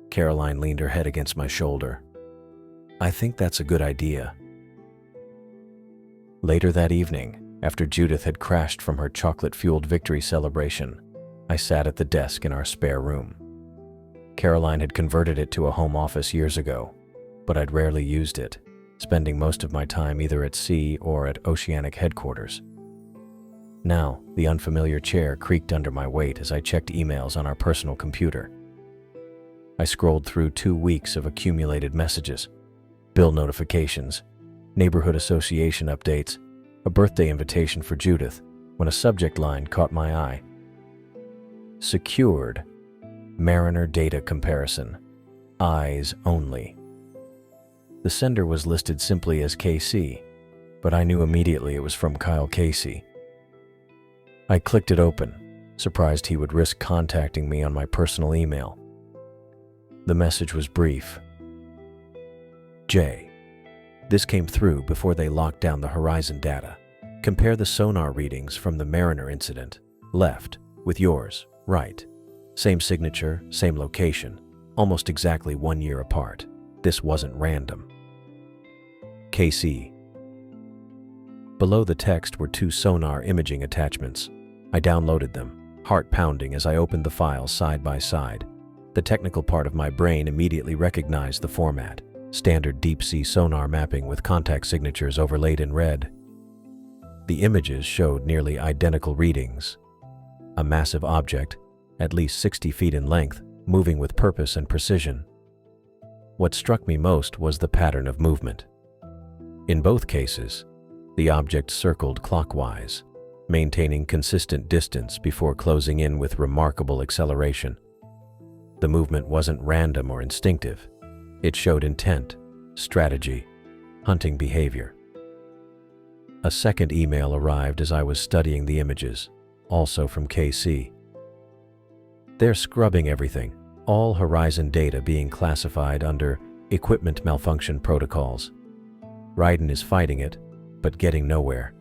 Caroline leaned her head against my shoulder. "I think that's a good idea." Later that evening, after Judith had crashed from her chocolate-fueled victory celebration, I sat at the desk in our spare room. Caroline had converted it to a home office years ago, but I'd rarely used it, spending most of my time either at sea or at Oceanic headquarters. Now, the unfamiliar chair creaked under my weight as I checked emails on our personal computer. I scrolled through 2 weeks of accumulated messages, bill notifications, neighborhood association updates, a birthday invitation for Judith, when a subject line caught my eye. "Secured. Mariner data comparison." Eyes only. The sender was listed simply as KC, but I knew immediately it was from Kyle Casey. I clicked it open, surprised he would risk contacting me on my personal email. The message was brief. Jay, this came through before they locked down the horizon data. Compare the sonar readings from the Mariner incident, left, with yours, right. Same signature, same location, almost exactly 1 year apart. This wasn't random. KC. Below the text were 2 sonar imaging attachments. I downloaded them, heart pounding as I opened the files side by side. The technical part of my brain immediately recognized the format. Standard deep-sea sonar mapping with contact signatures overlaid in red. The images showed nearly identical readings. A massive object, at least 60 feet in length, moving with purpose and precision. What struck me most was the pattern of movement. In both cases, the object circled clockwise, maintaining consistent distance before closing in with remarkable acceleration. The movement wasn't random or instinctive. It showed intent, strategy, hunting behavior. A second email arrived as I was studying the images, also from KC. They're scrubbing everything, all horizon data being classified under equipment malfunction protocols. Ryden is fighting it, but getting nowhere.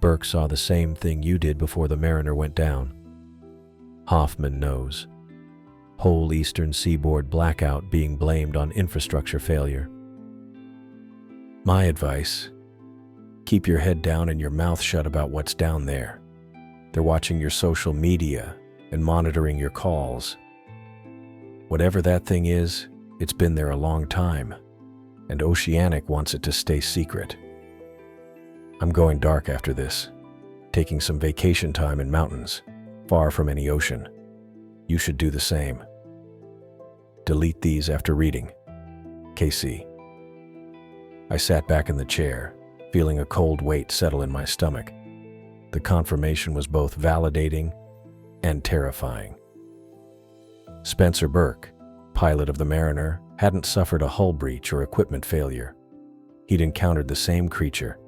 Burke saw the same thing you did before the Mariner went down. Hoffman knows. Whole eastern seaboard blackout being blamed on infrastructure failure. My advice, keep your head down and your mouth shut about what's down there. They're watching your social media and monitoring your calls. Whatever that thing is, it's been there a long time, and Oceanic wants it to stay secret. I'm going dark after this, taking some vacation time in mountains, far from any ocean. You should do the same. Delete these after reading. KC. I sat back in the chair, feeling a cold weight settle in my stomach. The confirmation was both validating and terrifying. Spencer Burke, pilot of the Mariner, hadn't suffered a hull breach or equipment failure. He'd encountered the same creature,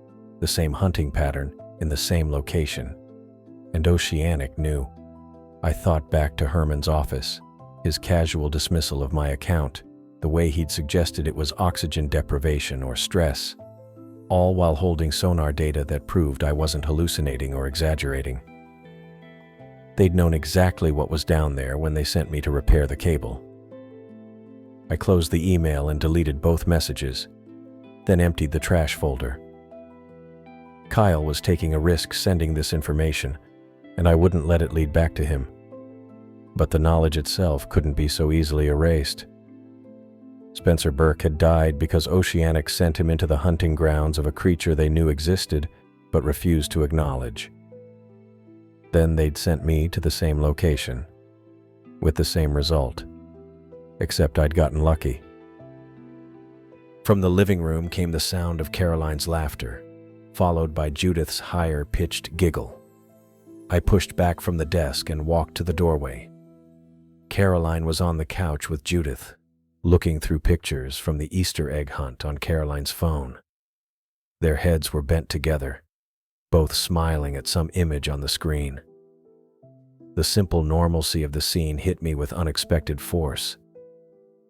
the same hunting pattern, in the same location. And Oceanic knew. I thought back to Herman's office, his casual dismissal of my account, the way he'd suggested it was oxygen deprivation or stress, all while holding sonar data that proved I wasn't hallucinating or exaggerating. They'd known exactly what was down there when they sent me to repair the cable. I closed the email and deleted both messages, then emptied the trash folder. Kyle was taking a risk sending this information, and I wouldn't let it lead back to him. But the knowledge itself couldn't be so easily erased. Spencer Burke had died because Oceanic sent him into the hunting grounds of a creature they knew existed, but refused to acknowledge. Then they'd sent me to the same location, with the same result, except I'd gotten lucky. From the living room came the sound of Caroline's laughter, followed by Judith's higher-pitched giggle. I pushed back from the desk and walked to the doorway. Caroline was on the couch with Judith, looking through pictures from the Easter egg hunt on Caroline's phone. Their heads were bent together, both smiling at some image on the screen. The simple normalcy of the scene hit me with unexpected force.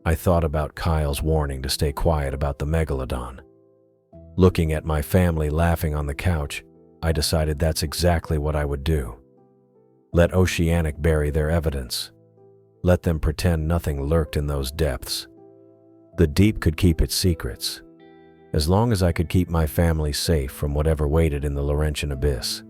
I thought about Kyle's warning to stay quiet about the megalodon. Looking at my family laughing on the couch, I decided that's exactly what I would do. Let Oceanic bury their evidence. Let them pretend nothing lurked in those depths. The deep could keep its secrets, as long as I could keep my family safe from whatever waited in the Laurentian abyss.